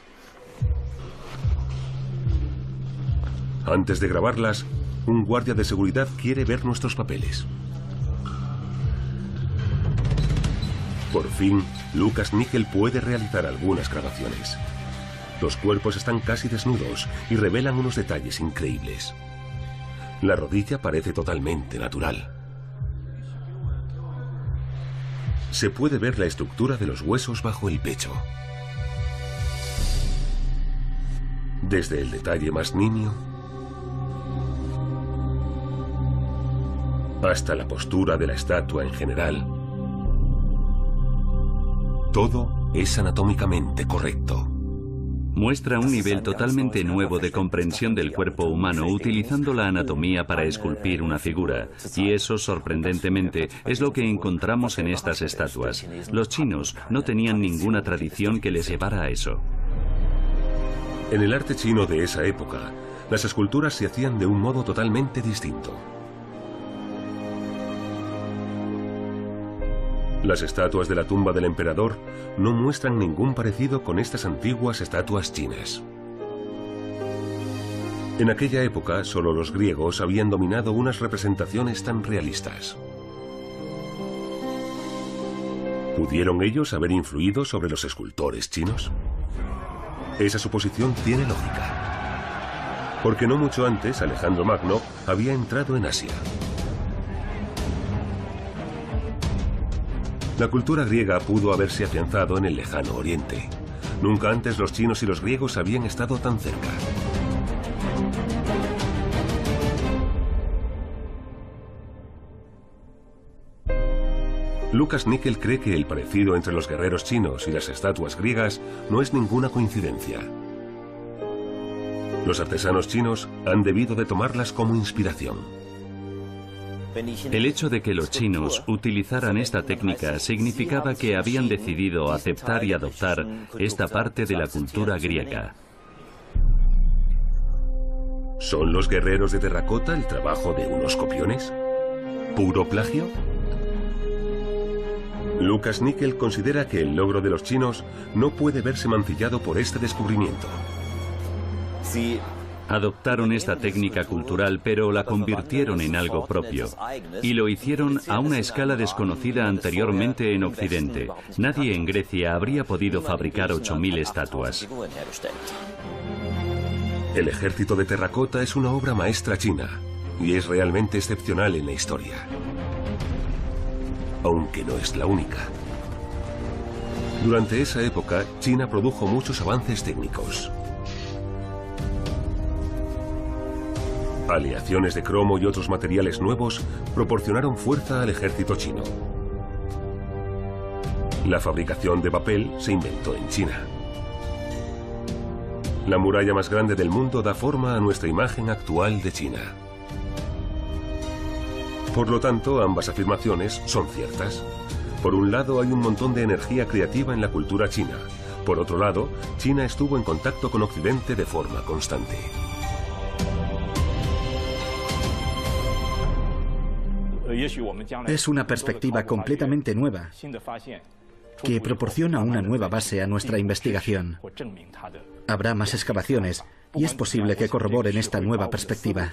Antes de grabarlas, un guardia de seguridad quiere ver nuestros papeles. Por fin, Lucas Nickel puede realizar algunas grabaciones. Los cuerpos están casi desnudos y revelan unos detalles increíbles. La rodilla parece totalmente natural. Se puede ver la estructura de los huesos bajo el pecho. desde el detalle más nimio hasta la postura de la estatua en general, todo es anatómicamente correcto. Muestra un nivel totalmente nuevo de comprensión del cuerpo humano utilizando la anatomía para esculpir una figura. Y eso, sorprendentemente, es lo que encontramos en estas estatuas. Los chinos no tenían ninguna tradición que les llevara a eso. En el arte chino de esa época, las esculturas se hacían de un modo totalmente distinto. Las estatuas de la tumba del emperador no muestran ningún parecido con estas antiguas estatuas chinas. En aquella época, solo los griegos habían dominado unas representaciones tan realistas. ¿Pudieron ellos haber influido sobre los escultores chinos? Esa suposición tiene lógica, porque no mucho antes Alejandro Magno había entrado en Asia. La cultura griega pudo haberse afianzado en el lejano oriente. Nunca antes los chinos y los griegos habían estado tan cerca. Lucas Nickel cree que el parecido entre los guerreros chinos y las estatuas griegas no es ninguna coincidencia. Los artesanos chinos han debido de tomarlas como inspiración. El hecho de que los chinos utilizaran esta técnica significaba que habían decidido aceptar y adoptar esta parte de la cultura griega. ¿Son los guerreros de terracota el trabajo de unos copiones? ¿Puro plagio? Lucas Nickel considera que el logro de los chinos no puede verse mancillado por este descubrimiento. Adoptaron esta técnica cultural, pero la convirtieron en algo propio. Y lo hicieron a una escala desconocida anteriormente en Occidente. Nadie en Grecia habría podido fabricar 8.000 estatuas. El ejército de terracota es una obra maestra china y es realmente excepcional en la historia. Aunque no es la única. Durante esa época, China produjo muchos avances técnicos. Aleaciones de cromo y otros materiales nuevos proporcionaron fuerza al ejército chino. La fabricación de papel se inventó en China. La muralla más grande del mundo da forma a nuestra imagen actual de China. Por lo tanto, ambas afirmaciones son ciertas. Por un lado, hay un montón de energía creativa en la cultura china. Por otro lado, China estuvo en contacto con Occidente de forma constante. Es una perspectiva completamente nueva que proporciona una nueva base a nuestra investigación. Habrá más excavaciones y es posible que corroboren esta nueva perspectiva.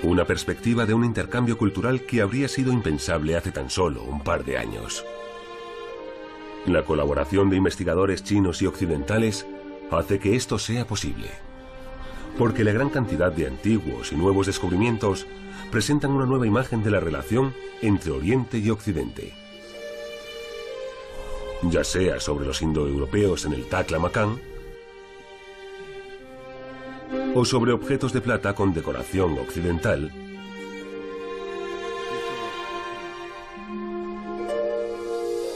Una perspectiva de un intercambio cultural que habría sido impensable hace tan solo un par de años. La colaboración de investigadores chinos y occidentales hace que esto sea posible. Porque la gran cantidad de antiguos y nuevos descubrimientos presentan una nueva imagen de la relación entre Oriente y Occidente. Ya sea sobre los indoeuropeos en el Taklamakan o sobre objetos de plata con decoración occidental,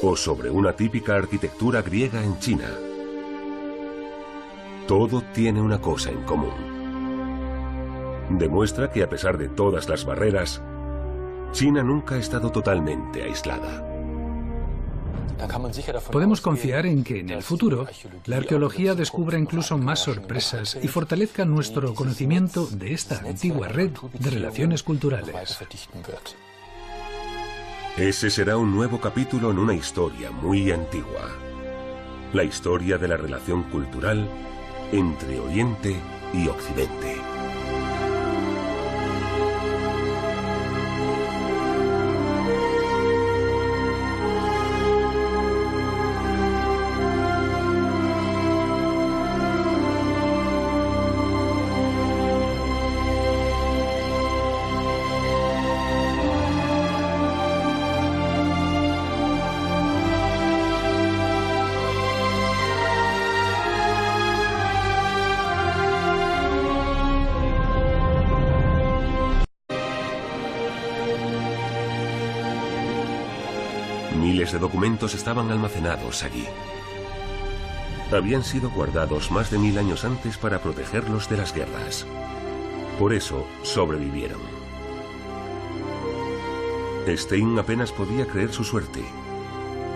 o sobre una típica arquitectura griega en China. Todo tiene una cosa en común. Demuestra que a pesar de todas las barreras, China nunca ha estado totalmente aislada. Podemos confiar en que en el futuro la arqueología descubra incluso más sorpresas y fortalezca nuestro conocimiento de esta antigua red de relaciones culturales. Ese será un nuevo capítulo en una historia muy antigua. La historia de la relación cultural entre Oriente y Occidente. Miles de documentos estaban almacenados allí. Habían sido guardados más de 1000 años antes para protegerlos de las guerras. Por eso sobrevivieron. Stein apenas podía creer su suerte.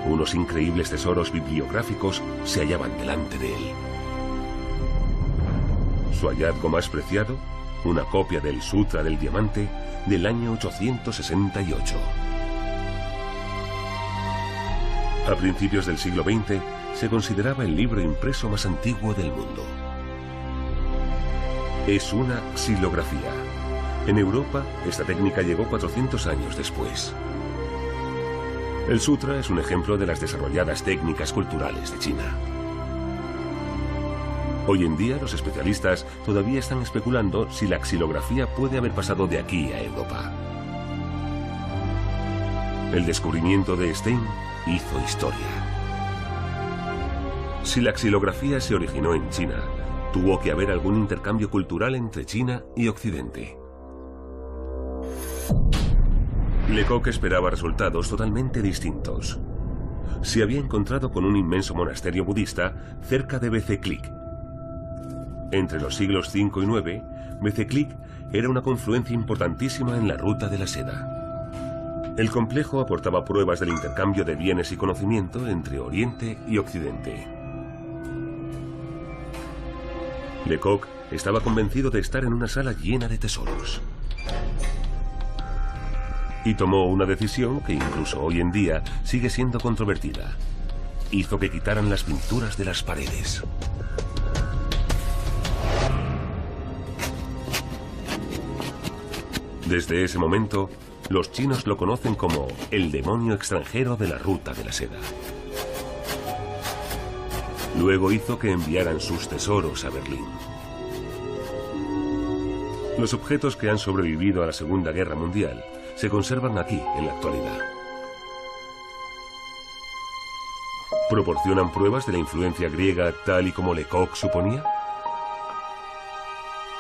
Unos increíbles tesoros bibliográficos se hallaban delante de él. Su hallazgo más preciado, una copia del Sutra del Diamante del año 868. A principios del siglo XX se consideraba el libro impreso más antiguo del mundo. Es una xilografía. En Europa, esta técnica llegó 400 años después. El Sutra es un ejemplo de las desarrolladas técnicas culturales de China. Hoy en día, los especialistas todavía están especulando si la xilografía puede haber pasado de aquí a Europa. El descubrimiento de Stein hizo historia. Si la xilografía se originó en China, tuvo que haber algún intercambio cultural entre China y Occidente. Lecoq esperaba resultados totalmente distintos. Se había encontrado con un inmenso monasterio budista cerca de Bezeklik. Entre los siglos V y IX, Bezeklik era una confluencia importantísima en la ruta de la seda. El complejo aportaba pruebas del intercambio de bienes y conocimiento entre Oriente y Occidente. Lecoq estaba convencido de estar en una sala llena de tesoros. Y tomó una decisión que incluso hoy en día sigue siendo controvertida. Hizo que quitaran las pinturas de las paredes. Desde ese momento, los chinos lo conocen como el demonio extranjero de la ruta de la seda. Luego hizo que enviaran sus tesoros a Berlín. Los objetos que han sobrevivido a la Segunda Guerra Mundial se conservan aquí en la actualidad. ¿Proporcionan pruebas de la influencia griega tal y como Lecoq suponía?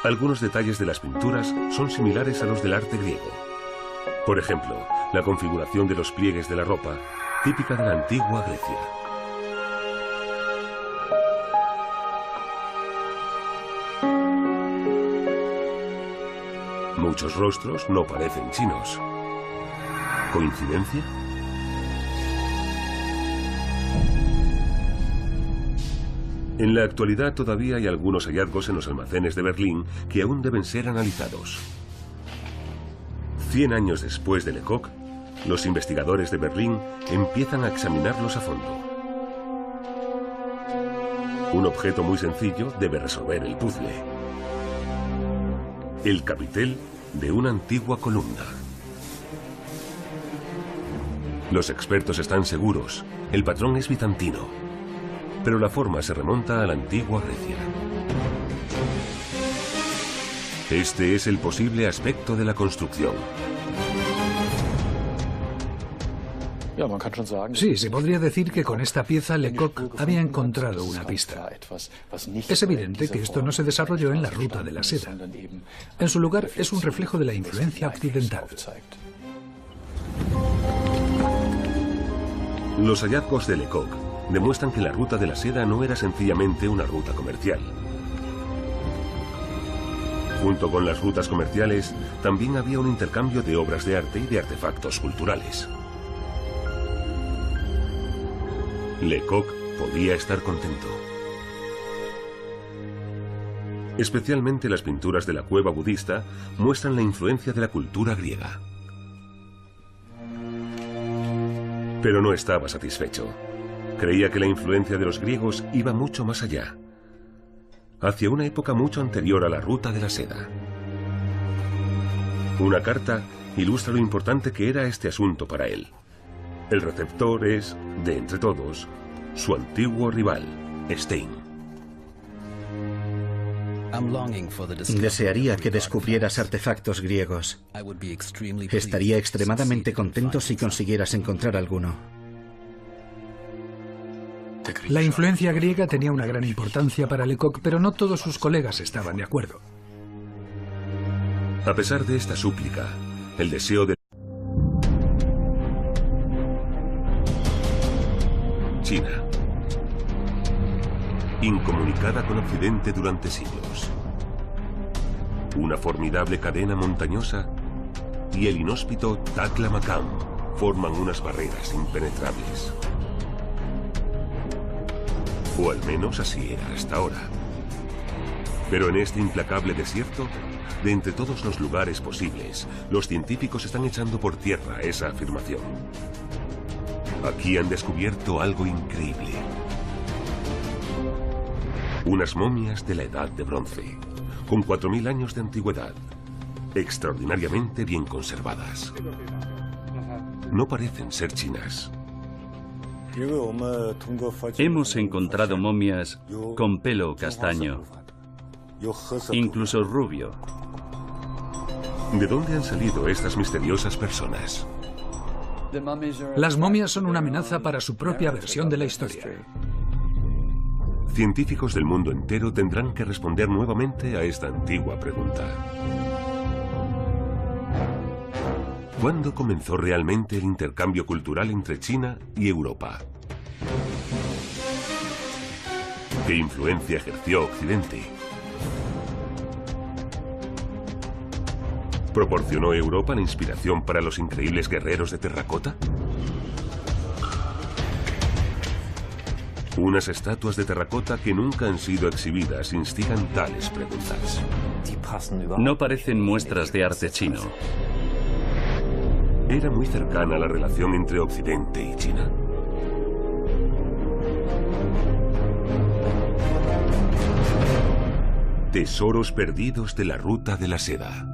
Algunos detalles de las pinturas son similares a los del arte griego. Por ejemplo, la configuración de los pliegues de la ropa, típica de la antigua Grecia. Muchos rostros no parecen chinos. ¿Coincidencia? En la actualidad todavía hay algunos hallazgos en los almacenes de Berlín que aún deben ser analizados. 100 años después de Lecoq, los investigadores de Berlín empiezan a examinarlos a fondo. Un objeto muy sencillo debe resolver el puzzle. El capitel de una antigua columna. Los expertos están seguros, el patrón es bizantino, pero la forma se remonta a la antigua Grecia. Este es el posible aspecto de la construcción. Sí, se podría decir que con esta pieza Lecoq había encontrado una pista. Es evidente que esto no se desarrolló en la ruta de la seda. En su lugar, es un reflejo de la influencia occidental. Los hallazgos de Lecoq demuestran que la ruta de la seda no era sencillamente una ruta comercial. Junto con las rutas comerciales, también había un intercambio de obras de arte y de artefactos culturales. Lecoq podía estar contento. Especialmente las pinturas de la cueva budista muestran la influencia de la cultura griega. Pero no estaba satisfecho. Creía que la influencia de los griegos iba mucho más allá, hacia una época mucho anterior a la ruta de la seda. Una carta ilustra lo importante que era este asunto para él. El receptor es, de entre todos, su antiguo rival, Stein. Desearía que descubrieras artefactos griegos. Estaría extremadamente contento si consiguieras encontrar alguno. La influencia griega tenía una gran importancia para Lecoq, pero no todos sus colegas estaban de acuerdo. A pesar de esta súplica, el deseo de comunicada con Occidente durante siglos. Una formidable cadena montañosa y el inhóspito Taklamakan forman unas barreras impenetrables. O al menos así era hasta ahora. Pero en este implacable desierto, de entre todos los lugares posibles, los científicos están echando por tierra esa afirmación. Aquí han descubierto algo increíble. Unas momias de la Edad de Bronce, con 4000 años de antigüedad, extraordinariamente bien conservadas. No parecen ser chinas. Hemos encontrado momias con pelo castaño, incluso rubio. ¿De dónde han salido estas misteriosas personas? Las momias son una amenaza para su propia versión de la historia. Científicos del mundo entero tendrán que responder nuevamente a esta antigua pregunta. ¿Cuándo comenzó realmente el intercambio cultural entre China y Europa? ¿Qué influencia ejerció Occidente? ¿Proporcionó Europa la inspiración para los increíbles guerreros de terracota? Unas estatuas de terracota que nunca han sido exhibidas instigan tales preguntas. No parecen muestras de arte chino. ¿Era muy cercana la relación entre Occidente y China? Tesoros perdidos de la ruta de la seda.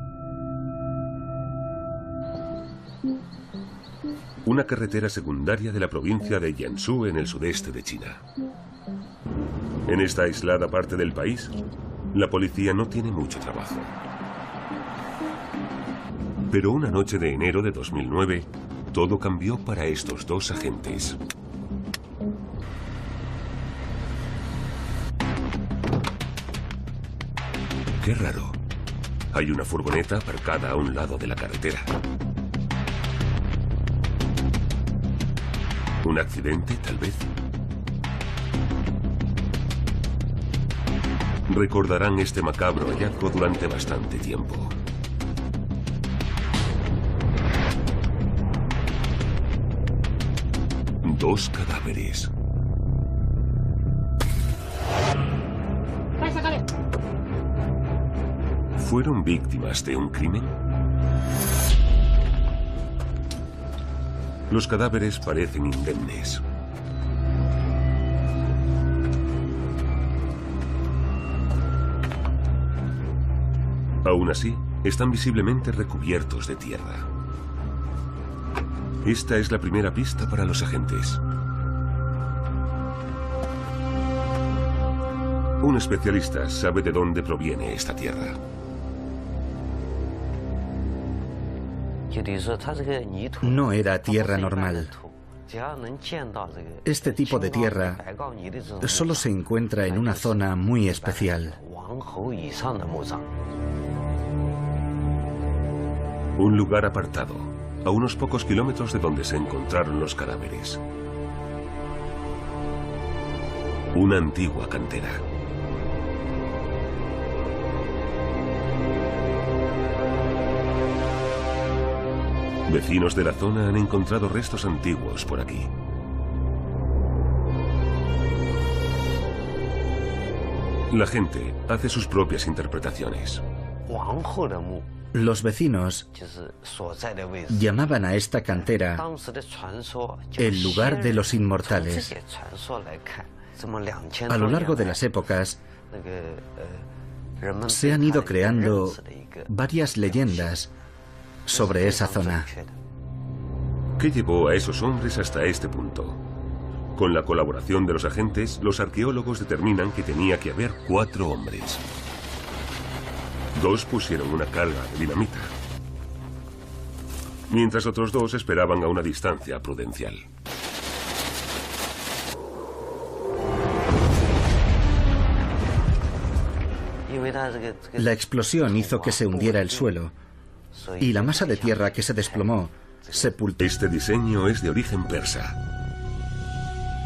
Una carretera secundaria de la provincia de Jiangsu en el sudeste de China. En esta aislada parte del país, la policía no tiene mucho trabajo. Pero una noche de enero de 2009, todo cambió para estos dos agentes. Qué raro. Hay una furgoneta aparcada a un lado de la carretera. ¿Un accidente, tal vez? Recordarán este macabro hallazgo durante bastante tiempo. Dos cadáveres. ¿Fueron víctimas de un crimen? Los cadáveres parecen indemnes. Aún así, están visiblemente recubiertos de tierra. Esta es la primera pista para los agentes. Un especialista sabe de dónde proviene esta tierra. No era tierra normal. Este tipo de tierra solo se encuentra en una zona muy especial. Un lugar apartado, a unos pocos kilómetros de donde se encontraron los cadáveres. Una antigua cantera. Vecinos de la zona han encontrado restos antiguos por aquí. La gente hace sus propias interpretaciones. Los vecinos llamaban a esta cantera el lugar de los inmortales. A lo largo de las épocas se han ido creando varias leyendas sobre esa zona. ¿Qué llevó a esos hombres hasta este punto? Con la colaboración de los agentes, los arqueólogos determinan que tenía que haber 4 hombres. 2 pusieron una carga de dinamita, mientras otros 2 esperaban a una distancia prudencial. La explosión hizo que se hundiera el suelo y la masa de tierra que se desplomó sepultó. Este diseño es de origen persa.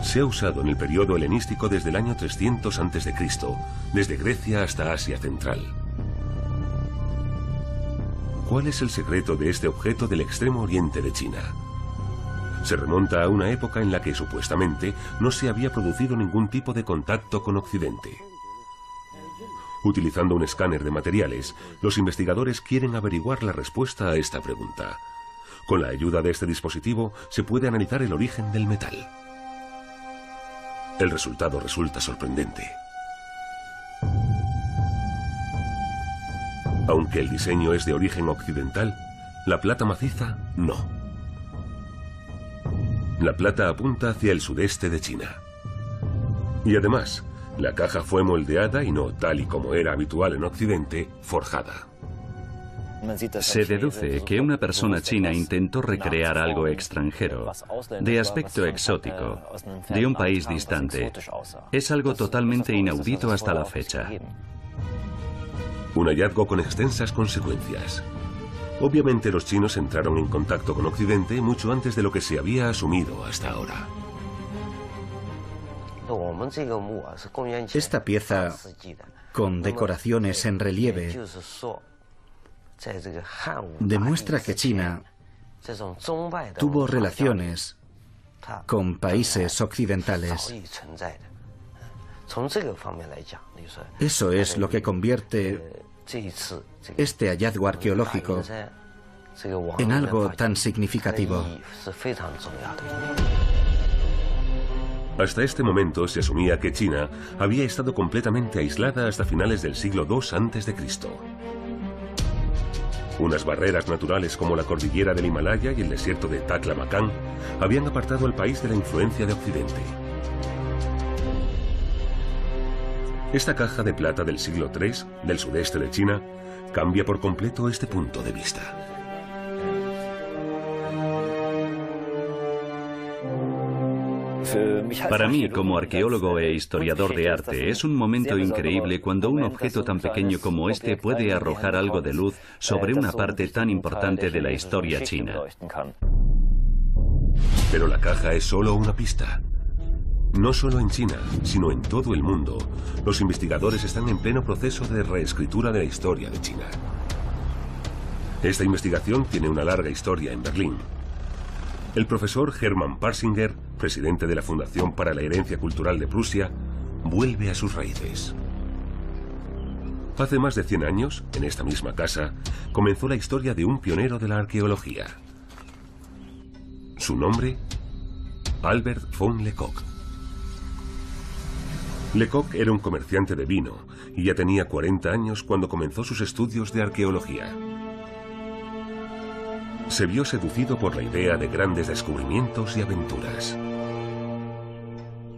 Se ha usado en el periodo helenístico desde el año 300 a.C., desde Grecia hasta Asia Central. ¿Cuál es el secreto de este objeto del extremo oriente de China? Se remonta a una época en la que supuestamente no se había producido ningún tipo de contacto con Occidente. Utilizando un escáner de materiales, los investigadores quieren averiguar la respuesta a esta pregunta. Con la ayuda de este dispositivo se puede analizar el origen del metal. El resultado resulta sorprendente. Aunque el diseño es de origen occidental, la plata maciza no. La plata apunta hacia el sudeste de China. Y además, la caja fue moldeada y no, tal y como era habitual en Occidente, forjada. Se deduce que una persona china intentó recrear algo extranjero, de aspecto exótico, de un país distante. Es algo totalmente inaudito hasta la fecha. Un hallazgo con extensas consecuencias. Obviamente los chinos entraron en contacto con Occidente mucho antes de lo que se había asumido hasta ahora. Esta pieza, con decoraciones en relieve, demuestra que China tuvo relaciones con países occidentales. Eso es lo que convierte este hallazgo arqueológico en algo tan significativo. Hasta este momento se asumía que China había estado completamente aislada hasta finales del siglo II a.C. Unas barreras naturales como la cordillera del Himalaya y el desierto de Taklamakan habían apartado al país de la influencia de Occidente. Esta caja de plata del siglo III, del sudeste de China, cambia por completo este punto de vista. Para mí, como arqueólogo e historiador de arte, es un momento increíble cuando un objeto tan pequeño como este puede arrojar algo de luz sobre una parte tan importante de la historia china. Pero la caja es solo una pista. No solo en China, sino en todo el mundo, los investigadores están en pleno proceso de reescritura de la historia de China. Esta investigación tiene una larga historia en Berlín. El profesor Hermann Parsinger, presidente de la Fundación para la Herencia Cultural de Prusia, vuelve a sus raíces. Hace más de 100 años, en esta misma casa, comenzó la historia de un pionero de la arqueología. Su nombre, Albert von Lecoq. Lecoq era un comerciante de vino y ya tenía 40 años cuando comenzó sus estudios de arqueología. Se vio seducido por la idea de grandes descubrimientos y aventuras.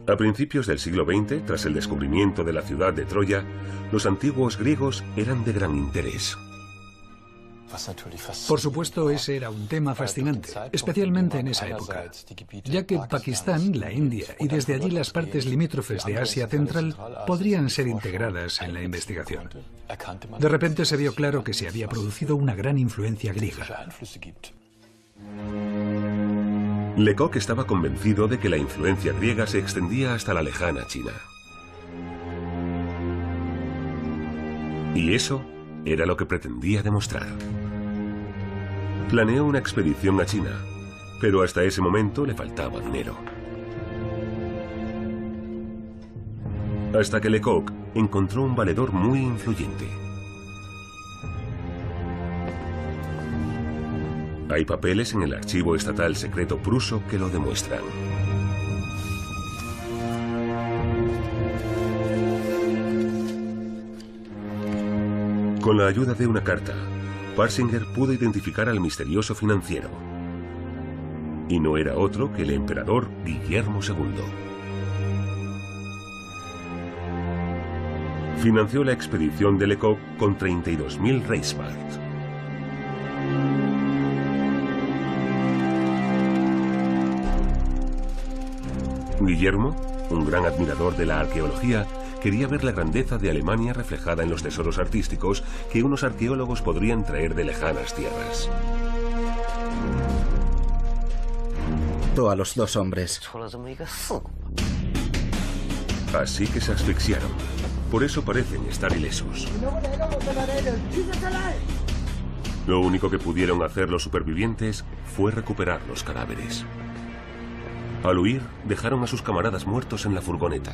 A principios del siglo XX, tras el descubrimiento de la ciudad de Troya, los antiguos griegos eran de gran interés. Por supuesto, ese era un tema fascinante, especialmente en esa época, ya que Pakistán, la India y desde allí las partes limítrofes de Asia Central podrían ser integradas en la investigación. De repente se vio claro que se había producido una gran influencia griega. Lecoq estaba convencido de que la influencia griega se extendía hasta la lejana China. Y eso era lo que pretendía demostrar. Planeó una expedición a China, pero hasta ese momento le faltaba dinero. Hasta que Lecoq encontró un valedor muy influyente. Hay papeles en el archivo estatal secreto pruso que lo demuestran. Con la ayuda de una carta, Parsinger pudo identificar al misterioso financiero. Y no era otro que el emperador Guillermo II. Financió la expedición de Lecoq con 32.000 Reichsmark. Guillermo, un gran admirador de la arqueología, quería ver la grandeza de Alemania reflejada en los tesoros artísticos que unos arqueólogos podrían traer de lejanas tierras. A los dos hombres. Así que se asfixiaron. Por eso parecen estar ilesos. Lo único que pudieron hacer los supervivientes fue recuperar los cadáveres. Al huir, dejaron a sus camaradas muertos en la furgoneta.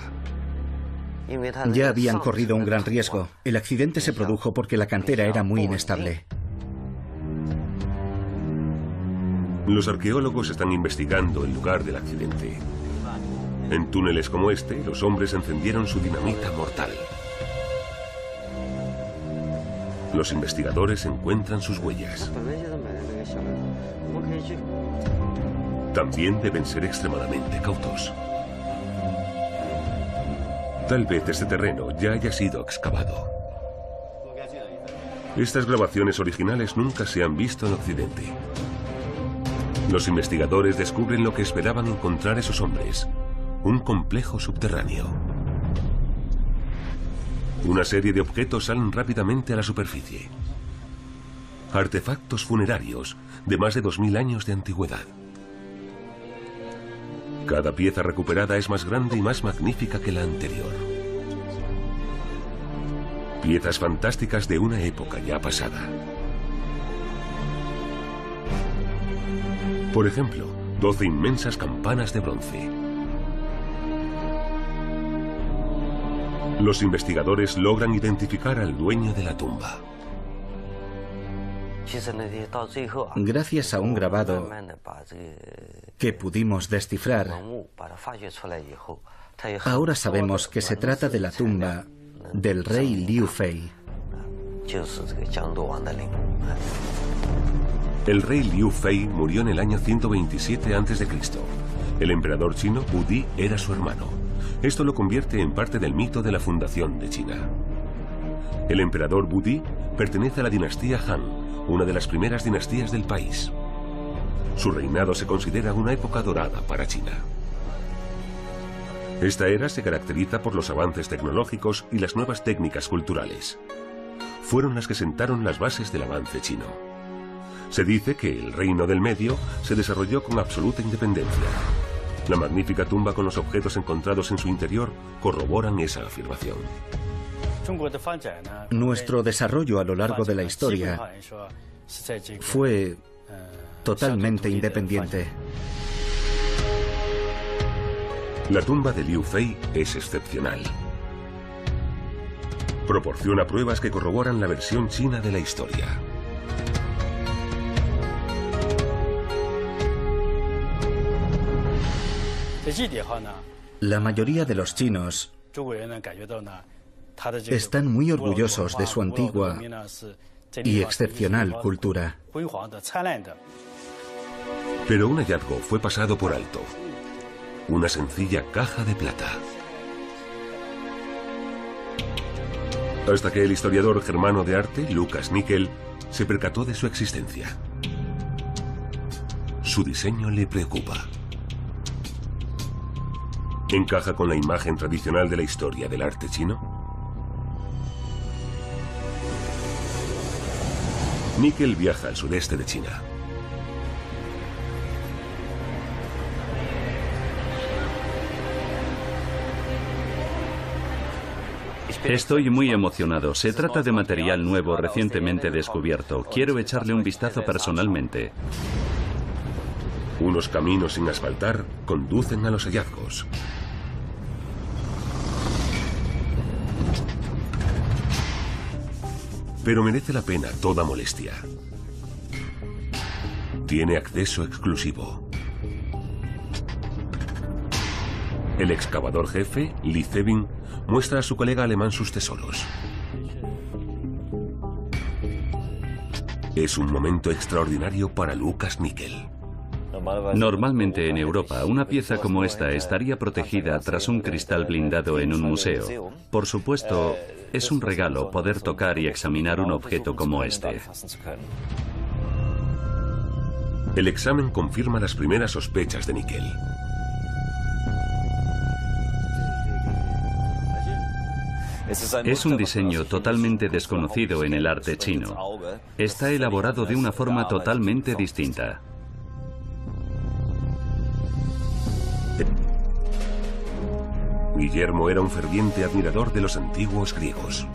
Ya habían corrido un gran riesgo. El accidente se produjo porque la cantera era muy inestable. Los arqueólogos están investigando el lugar del accidente. En túneles como este, los hombres encendieron su dinamita mortal. Los investigadores encuentran sus huellas. También deben ser extremadamente cautos. Tal vez este terreno ya haya sido excavado. Estas grabaciones originales nunca se han visto en Occidente. Los investigadores descubren lo que esperaban encontrar esos hombres: un complejo subterráneo. Una serie de objetos salen rápidamente a la superficie. Artefactos funerarios de más de 2000 años de antigüedad. Cada pieza recuperada es más grande y más magnífica que la anterior. Piezas fantásticas de una época ya pasada. Por ejemplo, 12 inmensas campanas de bronce. Los investigadores logran identificar al dueño de la tumba. Gracias a un grabado que pudimos descifrar, ahora sabemos que se trata de la tumba del rey Liu Fei. El rey Liu Fei murió en el año 127 a.C. El emperador chino Wu Di era su hermano. Esto lo convierte en parte del mito de la fundación de China. El emperador Wu Di pertenece a la dinastía Han, una de las primeras dinastías del país. Su reinado se considera una época dorada para China. Esta era se caracteriza por los avances tecnológicos y las nuevas técnicas culturales. Fueron las que sentaron las bases del avance chino. Se dice que el reino del medio se desarrolló con absoluta independencia. La magnífica tumba con los objetos encontrados en su interior corroboran esa afirmación. Nuestro desarrollo a lo largo de la historia fue totalmente independiente. La tumba de Liu Fei es excepcional. Proporciona pruebas que corroboran la versión china de la historia. La mayoría de los chinos están muy orgullosos de su antigua y excepcional cultura. Pero un hallazgo fue pasado por alto. Una sencilla caja de plata. Hasta que el historiador germano de arte, Lucas Nickel, se percató de su existencia. Su diseño le preocupa. ¿Encaja con la imagen tradicional de la historia del arte chino? Nickel viaja al sudeste de China. Estoy muy emocionado. Se trata de material nuevo recientemente descubierto. Quiero echarle un vistazo personalmente. Unos caminos sin asfaltar conducen a los hallazgos. Pero merece la pena toda molestia. Tiene acceso exclusivo. El excavador jefe, Lee Zevin, muestra a su colega alemán sus tesoros. Es un momento extraordinario para Lucas Nickel. Normalmente en Europa, una pieza como esta estaría protegida tras un cristal blindado en un museo. Por supuesto, es un regalo poder tocar y examinar un objeto como este. El examen confirma las primeras sospechas de Nickel. Es un diseño totalmente desconocido en el arte chino. Está elaborado de una forma totalmente distinta. Guillermo era un ferviente admirador de los antiguos griegos.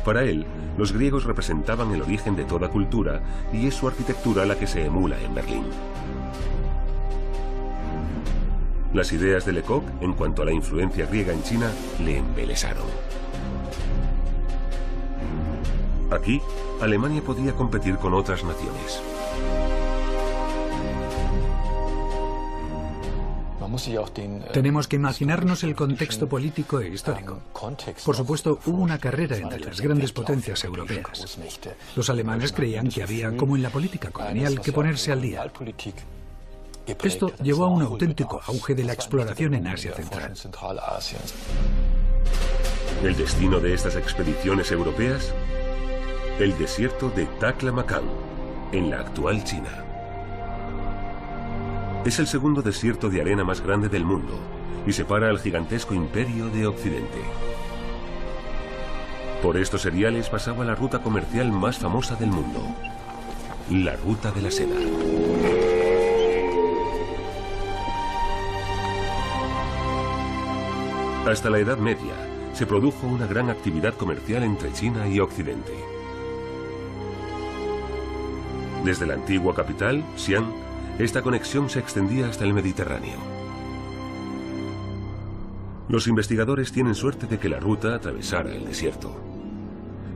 Para él, los griegos representaban el origen de toda cultura y es su arquitectura la que se emula en Berlín. Las ideas de Lecoq en cuanto a la influencia griega en China le embelesaron. Aquí, Alemania podía competir con otras naciones. Tenemos que imaginarnos el contexto político e histórico. Por supuesto, hubo una carrera entre las grandes potencias europeas. Los alemanes creían que había, como en la política colonial, que ponerse al día. Esto llevó a un auténtico auge de la exploración en Asia Central. ¿El destino de estas expediciones europeas? El desierto de Taklamakan, en la actual China. Es el segundo desierto de arena más grande del mundo y separa al gigantesco imperio de Occidente. Por estos seriales pasaba la ruta comercial más famosa del mundo, la Ruta de la Seda. Hasta la Edad Media se produjo una gran actividad comercial entre China y Occidente. Desde la antigua capital, Xi'an, esta conexión se extendía hasta el Mediterráneo. Los investigadores tienen suerte de que la ruta atravesara el desierto.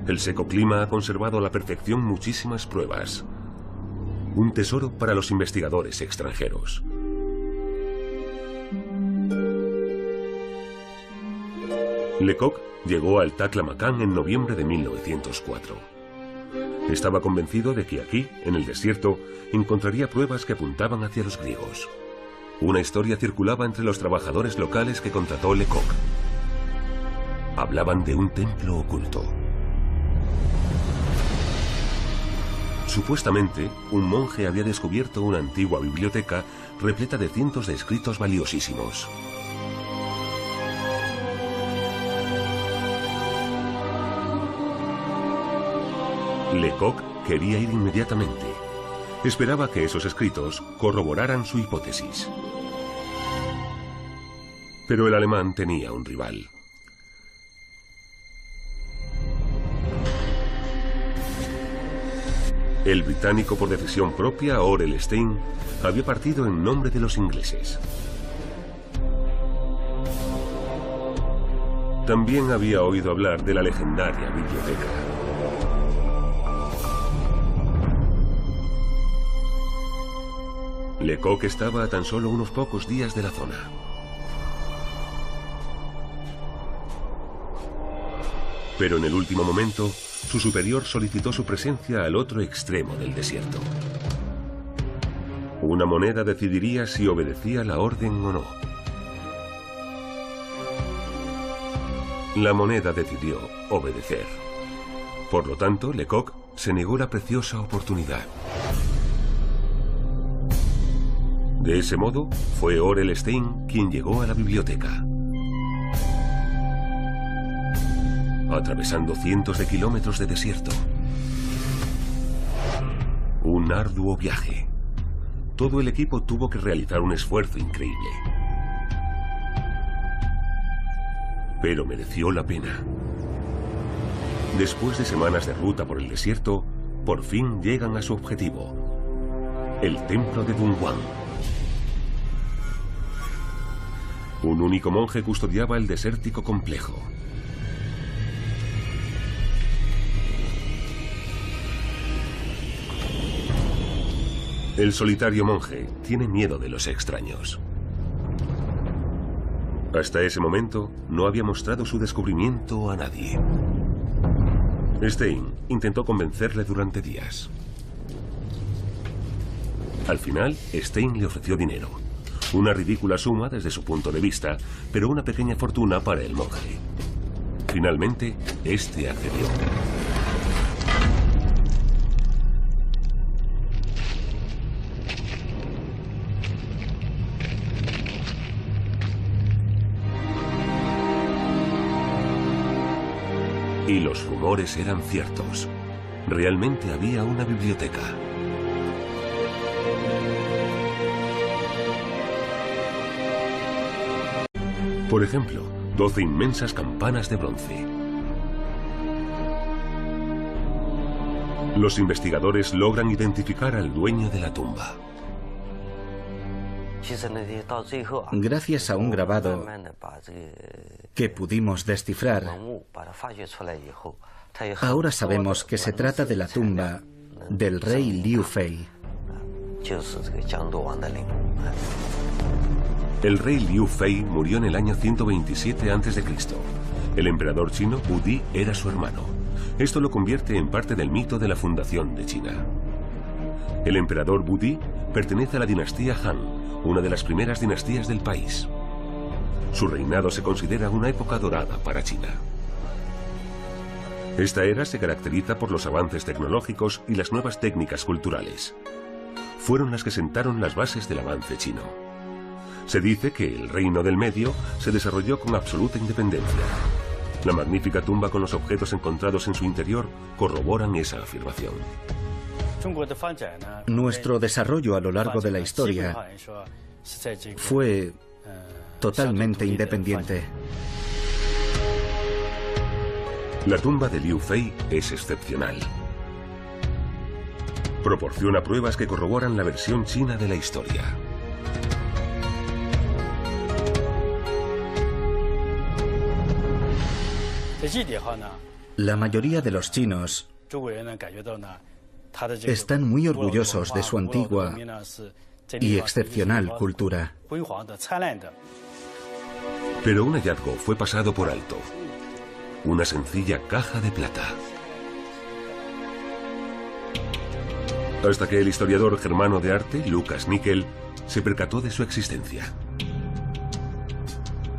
El seco clima ha conservado a la perfección muchísimas pruebas. Un tesoro para los investigadores extranjeros. Lecoq llegó al Taklamakan en noviembre de 1904. Estaba convencido de que aquí, en el desierto, encontraría pruebas que apuntaban hacia los griegos. Una historia circulaba entre los trabajadores locales que contrató Lecoq. Hablaban de un templo oculto. Supuestamente, un monje había descubierto una antigua biblioteca repleta de cientos de escritos valiosísimos. Lecoq quería ir inmediatamente. Esperaba que esos escritos corroboraran su hipótesis. Pero el alemán tenía un rival. El británico por decisión propia, Orell Stein, había partido en nombre de los ingleses. También había oído hablar de la legendaria biblioteca. Lecoq estaba a tan solo unos pocos días de la zona. Pero en el último momento, su superior solicitó su presencia al otro extremo del desierto. Una moneda decidiría si obedecía la orden o no. La moneda decidió obedecer. Por lo tanto, Lecoq se negó la preciosa oportunidad. De ese modo, fue Orell Stein quien llegó a la biblioteca. Atravesando cientos de kilómetros de desierto. Un arduo viaje. Todo el equipo tuvo que realizar un esfuerzo increíble. Pero mereció la pena. Después de semanas de ruta por el desierto, por fin llegan a su objetivo, el templo de Dunhuang. Un único monje custodiaba el desértico complejo. El solitario monje tiene miedo de los extraños. Hasta ese momento no había mostrado su descubrimiento a nadie. Stein intentó convencerle durante días. Al final, Stein le ofreció dinero. Una ridícula suma desde su punto de vista, pero una pequeña fortuna para el monje. Finalmente, este accedió. Y los rumores eran ciertos. Realmente había una biblioteca. Por ejemplo, 12 inmensas campanas de bronce. Los investigadores logran identificar al dueño de la tumba. Gracias a un grabado que pudimos descifrar, ahora sabemos que se trata de la tumba del rey Liu Fei. El rey Liu Fei murió en el año 127 a.C. El emperador chino Wu Di era su hermano. Esto lo convierte en parte del mito de la fundación de China. El emperador Wu Di pertenece a la dinastía Han, una de las primeras dinastías del país. Su reinado se considera una época dorada para China. Esta era se caracteriza por los avances tecnológicos y las nuevas técnicas culturales. Fueron las que sentaron las bases del avance chino. Se dice que el reino del medio se desarrolló con absoluta independencia. La magnífica tumba con los objetos encontrados en su interior corroboran esa afirmación. Nuestro desarrollo a lo largo de la historia fue totalmente independiente. La tumba de Liu Fei es excepcional. Proporciona pruebas que corroboran la versión china de la historia. La mayoría de los chinos están muy orgullosos de su antigua y excepcional cultura. Pero un hallazgo fue pasado por alto. Una sencilla caja de plata. Hasta que el historiador germano de arte, Lucas Nickel, se percató de su existencia.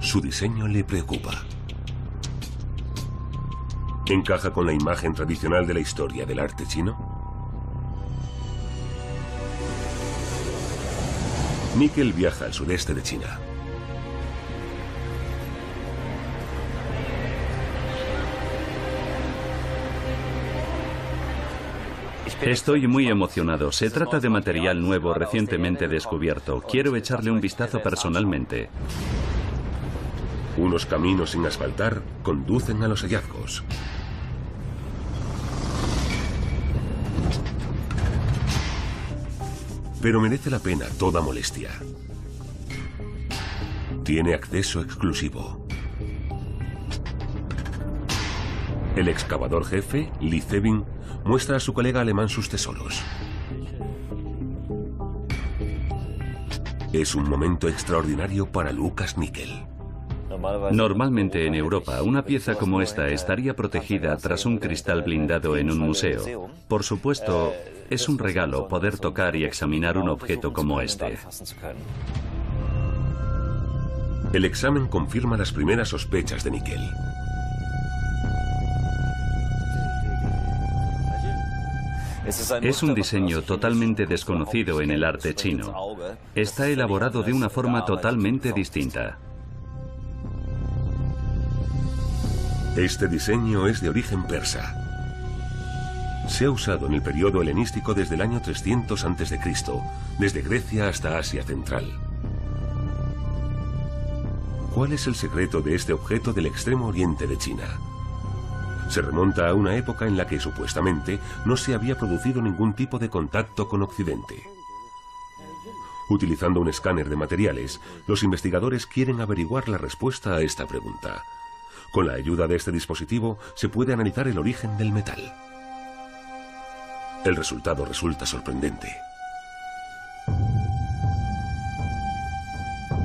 Su diseño le preocupa. ¿Encaja con la imagen tradicional de la historia del arte chino? Nickel viaja al sudeste de China. Estoy muy emocionado. Se trata de material nuevo recientemente descubierto. Quiero echarle un vistazo personalmente. Unos caminos sin asfaltar conducen a los hallazgos. Pero merece la pena toda molestia. Tiene acceso exclusivo. El excavador jefe, Lee Zevin, muestra a su colega alemán sus tesoros. Es un momento extraordinario para Lucas Nickel. Normalmente en Europa, una pieza como esta estaría protegida tras un cristal blindado en un museo. Por supuesto, es un regalo poder tocar y examinar un objeto como este. El examen confirma las primeras sospechas de Nickel. Es un diseño totalmente desconocido en el arte chino. Está elaborado de una forma totalmente distinta. Este diseño es de origen persa. Se ha usado en el periodo helenístico desde el año 300 a.C., desde Grecia hasta Asia Central. ¿Cuál es el secreto de este objeto del extremo oriente de China? Se remonta a una época en la que supuestamente no se había producido ningún tipo de contacto con Occidente. Utilizando un escáner de materiales, los investigadores quieren averiguar la respuesta a esta pregunta. Con la ayuda de este dispositivo se puede analizar el origen del metal. El resultado resulta sorprendente.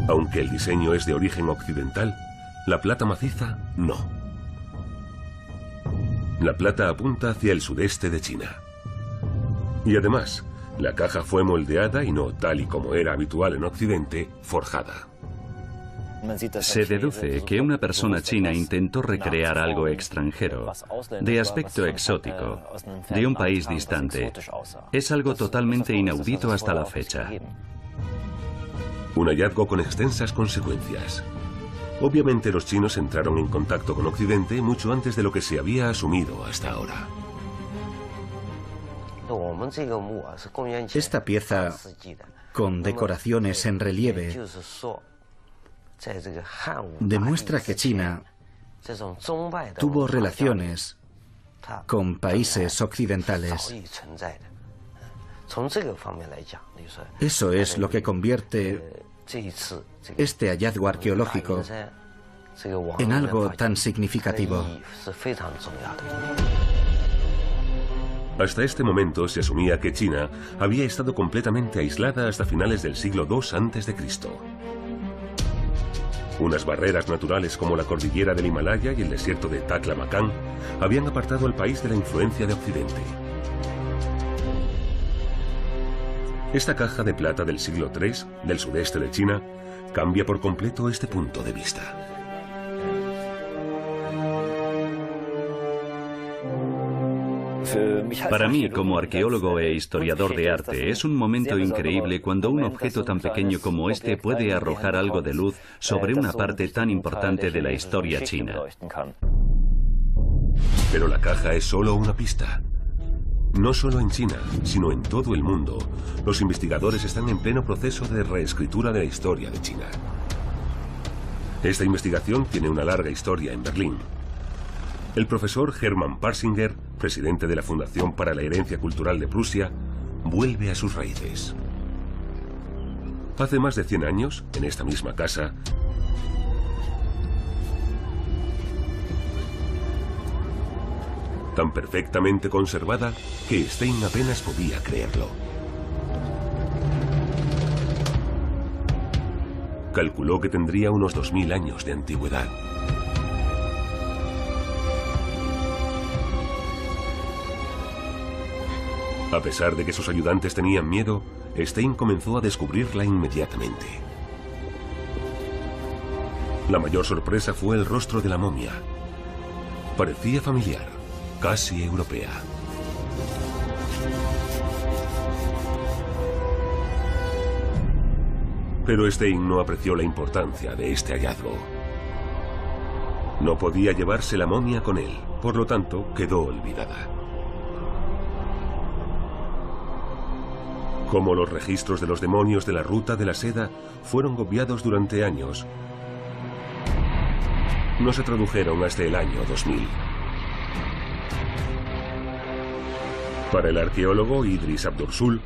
Aunque el diseño es de origen occidental, la plata maciza no. La plata apunta hacia el sudeste de China. Y además, la caja fue moldeada y no, tal y como era habitual en Occidente, forjada. Se deduce que una persona china intentó recrear algo extranjero, de aspecto exótico, de un país distante. Es algo totalmente inaudito hasta la fecha. Un hallazgo con extensas consecuencias. Obviamente los chinos entraron en contacto con Occidente mucho antes de lo que se había asumido hasta ahora. Esta pieza, con decoraciones en relieve, demuestra que China tuvo relaciones con países occidentales. Eso es lo que convierte este hallazgo arqueológico en algo tan significativo. Hasta este momento se asumía que China había estado completamente aislada hasta finales del siglo II a.C. Unas barreras naturales como la cordillera del Himalaya y el desierto de Taklamakan habían apartado al país de la influencia de Occidente. Esta caja de plata del siglo III, del sudeste de China, cambia por completo este punto de vista. Para mí, como arqueólogo e historiador de arte, es un momento increíble cuando un objeto tan pequeño como este puede arrojar algo de luz sobre una parte tan importante de la historia china. Pero la caja es solo una pista. No solo en China, sino en todo el mundo, los investigadores están en pleno proceso de reescritura de la historia de China. Esta investigación tiene una larga historia en Berlín. El profesor Hermann Parsinger, presidente de la Fundación para la Herencia Cultural de Prusia, vuelve a sus raíces. Hace más de 100 años, en esta misma casa, tan perfectamente conservada que Stein apenas podía creerlo. Calculó que tendría unos 2000 años de antigüedad. A pesar de que sus ayudantes tenían miedo, Stein comenzó a descubrirla inmediatamente. La mayor sorpresa fue el rostro de la momia. Parecía familiar, casi europea. Pero Stein no apreció la importancia de este hallazgo. No podía llevarse la momia con él, por lo tanto quedó olvidada. Como los registros de los demonios de la Ruta de la Seda fueron obviados durante años, no se tradujeron hasta el año 2000. Para el arqueólogo Idris Abdursul,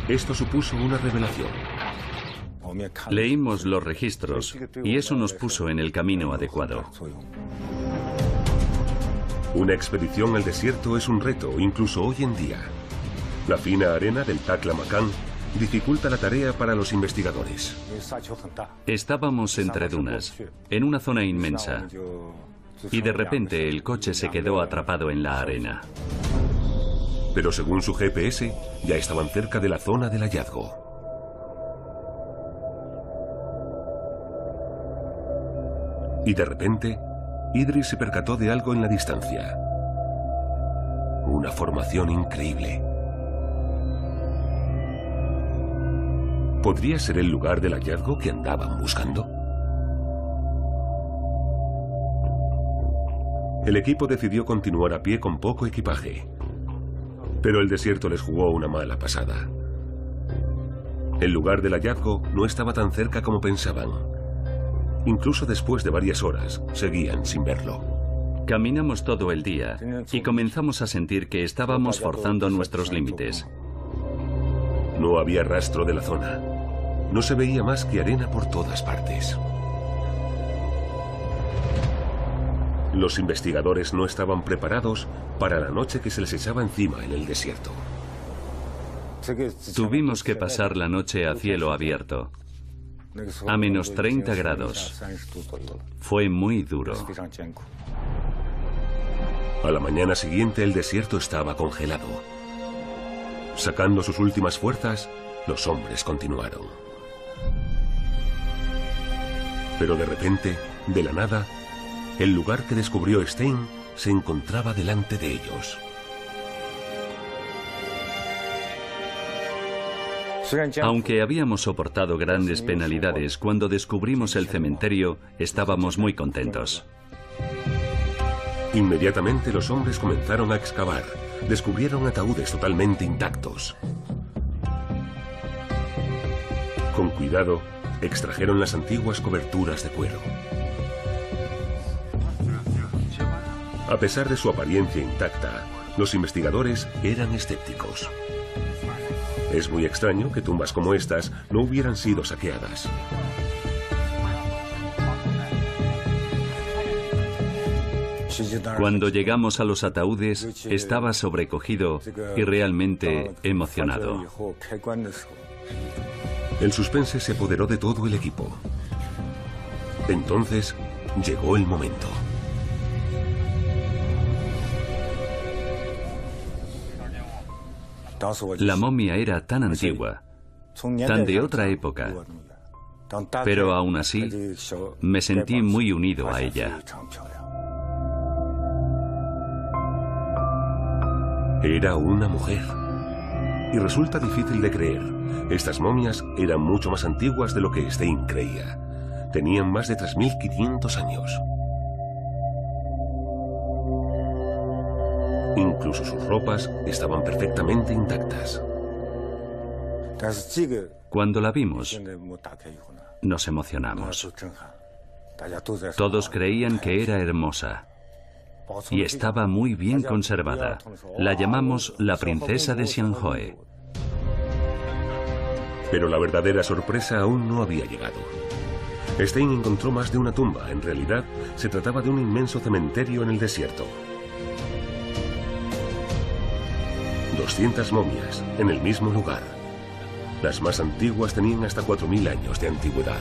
esto supuso una revelación. Leímos los registros y eso nos puso en el camino adecuado. Una expedición al desierto es un reto, incluso hoy en día. La fina arena del Taklamakan dificulta la tarea para los investigadores. Estábamos entre dunas, en una zona inmensa, y de repente el coche se quedó atrapado en la arena. Pero según su GPS, ya estaban cerca de la zona del hallazgo. Y de repente, Idris se percató de algo en la distancia. Una formación increíble. ¿Podría ser el lugar del hallazgo que andaban buscando? El equipo decidió continuar a pie con poco equipaje. Pero el desierto les jugó una mala pasada. El lugar del hallazgo no estaba tan cerca como pensaban. Incluso después de varias horas, seguían sin verlo. Caminamos todo el día y comenzamos a sentir que estábamos forzando nuestros límites. No había rastro de la zona. No se veía más que arena por todas partes. Los investigadores no estaban preparados para la noche que se les echaba encima en el desierto. Tuvimos que pasar la noche a cielo abierto, a menos 30 grados. Fue muy duro. A la mañana siguiente el desierto estaba congelado. Sacando sus últimas fuerzas, los hombres continuaron. Pero de repente, de la nada, el lugar que descubrió Stein se encontraba delante de ellos. Aunque habíamos soportado grandes penalidades, cuando descubrimos el cementerio, estábamos muy contentos. Inmediatamente los hombres comenzaron a excavar. Descubrieron ataúdes totalmente intactos. Con cuidado, extrajeron las antiguas coberturas de cuero. A pesar de su apariencia intacta, los investigadores eran escépticos. Es muy extraño que tumbas como estas no hubieran sido saqueadas. Cuando llegamos a los ataúdes, estaba sobrecogido y realmente emocionado. El suspense se apoderó de todo el equipo. Entonces, llegó el momento. La momia era tan antigua, tan de otra época, pero aún así me sentí muy unido a ella. Era una mujer. Y resulta difícil de creer. Estas momias eran mucho más antiguas de lo que Stein creía. Tenían más de 3.500 años. Incluso sus ropas estaban perfectamente intactas. Cuando la vimos, nos emocionamos. Todos creían que era hermosa y estaba muy bien conservada. La llamamos la princesa de Xianhoe. Pero la verdadera sorpresa aún no había llegado. Stein encontró más de una tumba. En realidad, se trataba de un inmenso cementerio en el desierto. 200 momias en el mismo lugar. Las más antiguas tenían hasta 4.000 años de antigüedad.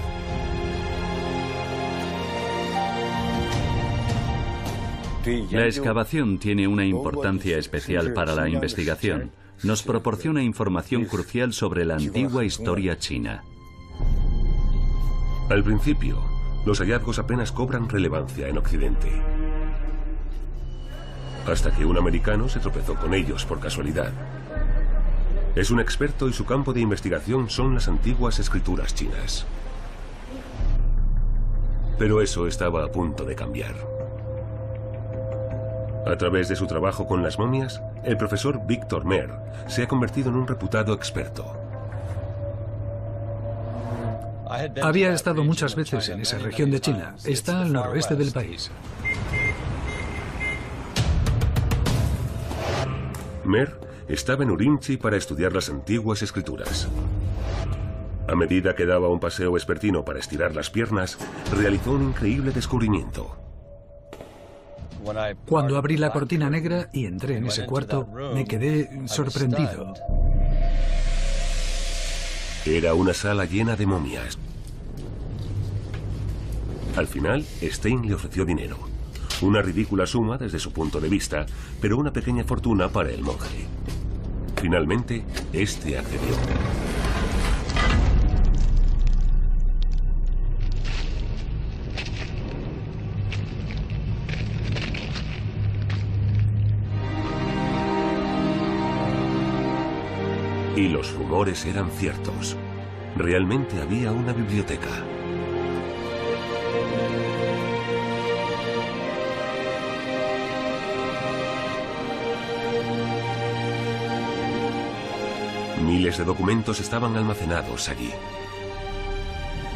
La excavación tiene una importancia especial para la investigación. Nos proporciona información crucial sobre la antigua historia china. Al principio, los hallazgos apenas cobran relevancia en Occidente. Hasta que un americano se tropezó con ellos por casualidad. Es un experto y su campo de investigación son las antiguas escrituras chinas. Pero eso estaba a punto de cambiar. A través de su trabajo con las momias, el profesor Victor Mer se ha convertido en un reputado experto. Había estado muchas veces en esa región de China. Está al noroeste del país. Mer estaba en Urumqi para estudiar las antiguas escrituras. A medida que daba un paseo vespertino para estirar las piernas, realizó un increíble descubrimiento. Cuando abrí la cortina negra y entré en ese cuarto, me quedé sorprendido. Era una sala llena de momias. Al final, Stein le ofreció dinero. Una ridícula suma desde su punto de vista, pero una pequeña fortuna para el monje. Finalmente, este accedió. Y los rumores eran ciertos. Realmente había una biblioteca. Miles de documentos estaban almacenados allí.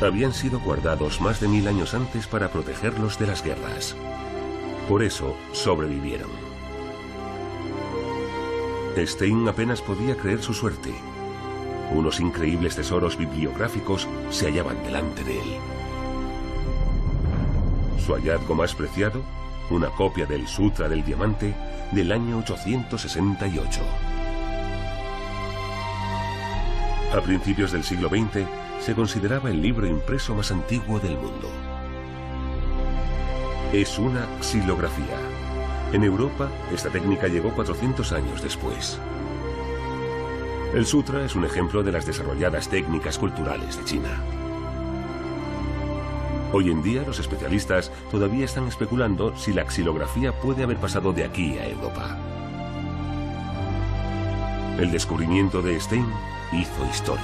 Habían sido guardados más de 1000 años antes para protegerlos de las guerras. Por eso sobrevivieron. Stein apenas podía creer su suerte. Unos increíbles tesoros bibliográficos se hallaban delante de él. Su hallazgo más preciado, una copia del Sutra del Diamante del año 868. A principios del siglo XX, se consideraba el libro impreso más antiguo del mundo. Es una xilografía. En Europa, esta técnica llegó 400 años después. El sutra es un ejemplo de las desarrolladas técnicas culturales de China. Hoy en día, los especialistas todavía están especulando si la xilografía puede haber pasado de aquí a Europa. El descubrimiento de Stein hizo historia.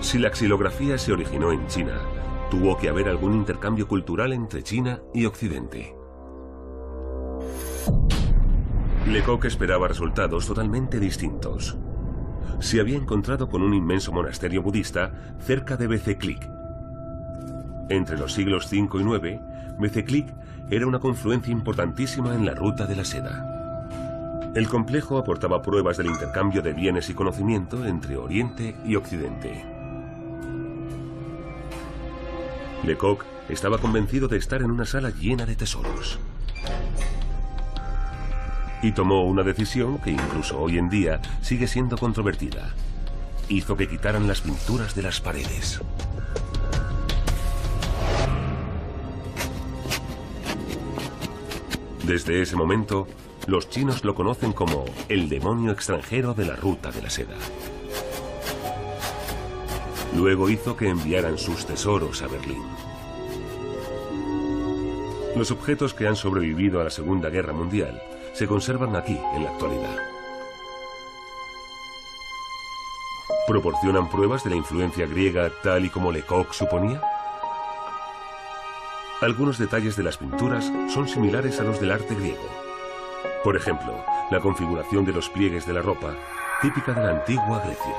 Si la xilografía se originó en China, tuvo que haber algún intercambio cultural entre China y Occidente. Lecoq esperaba resultados totalmente distintos. se había encontrado con un inmenso monasterio budista cerca de Bezeklik. Entre los siglos V y IX, Bezeklik era una confluencia importantísima en la ruta de la seda. El complejo aportaba pruebas del intercambio de bienes y conocimiento entre Oriente y Occidente. Lecoq estaba convencido de estar en una sala llena de tesoros. Y tomó una decisión que incluso hoy en día sigue siendo controvertida. Hizo que quitaran las pinturas de las paredes. Desde ese momento, los chinos lo conocen como el demonio extranjero de la ruta de la seda. Luego hizo que enviaran sus tesoros a Berlín. Los objetos que han sobrevivido a la Segunda Guerra Mundial se conservan aquí en la actualidad. ¿Proporcionan pruebas de la influencia griega tal y como Lecoq suponía? Algunos detalles de las pinturas son similares a los del arte griego. Por ejemplo, la configuración de los pliegues de la ropa, típica de la antigua Grecia.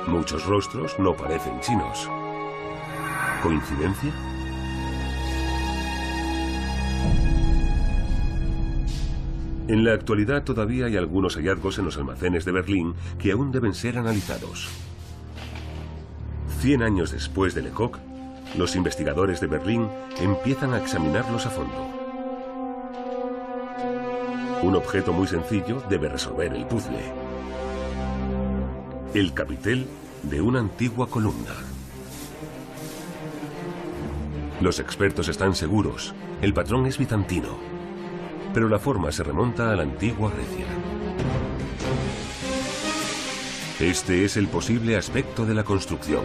Muchos rostros no parecen chinos. ¿Coincidencia? En la actualidad todavía hay algunos hallazgos en los almacenes de Berlín que aún deben ser analizados. 100 años después de Lecoq, los investigadores de Berlín empiezan a examinarlos a fondo. Un objeto muy sencillo debe resolver el puzzle. El capitel de una antigua columna. Los expertos están seguros, el patrón es bizantino, pero la forma se remonta a la antigua Grecia. Este es el posible aspecto de la construcción.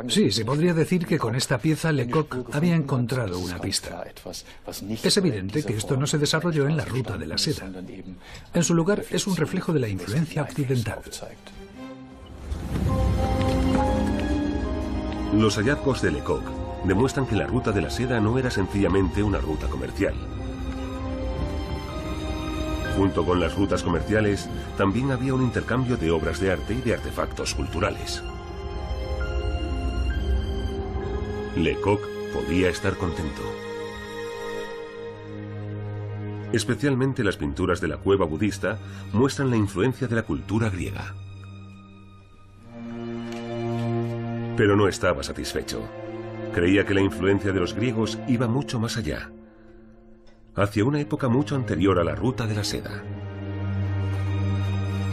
Sí, se podría decir que con esta pieza Lecoq había encontrado una pista. Es evidente que esto no se desarrolló en la ruta de la seda. En su lugar, es un reflejo de la influencia occidental. Los hallazgos de Lecoq demuestran que la ruta de la seda no era sencillamente una ruta comercial. Junto con las rutas comerciales, también había un intercambio de obras de arte y de artefactos culturales. Lecoq podía estar contento. Especialmente las pinturas de la cueva budista muestran la influencia de la cultura griega. Pero no estaba satisfecho. Creía que la influencia de los griegos iba mucho más allá, hacia una época mucho anterior a la ruta de la seda.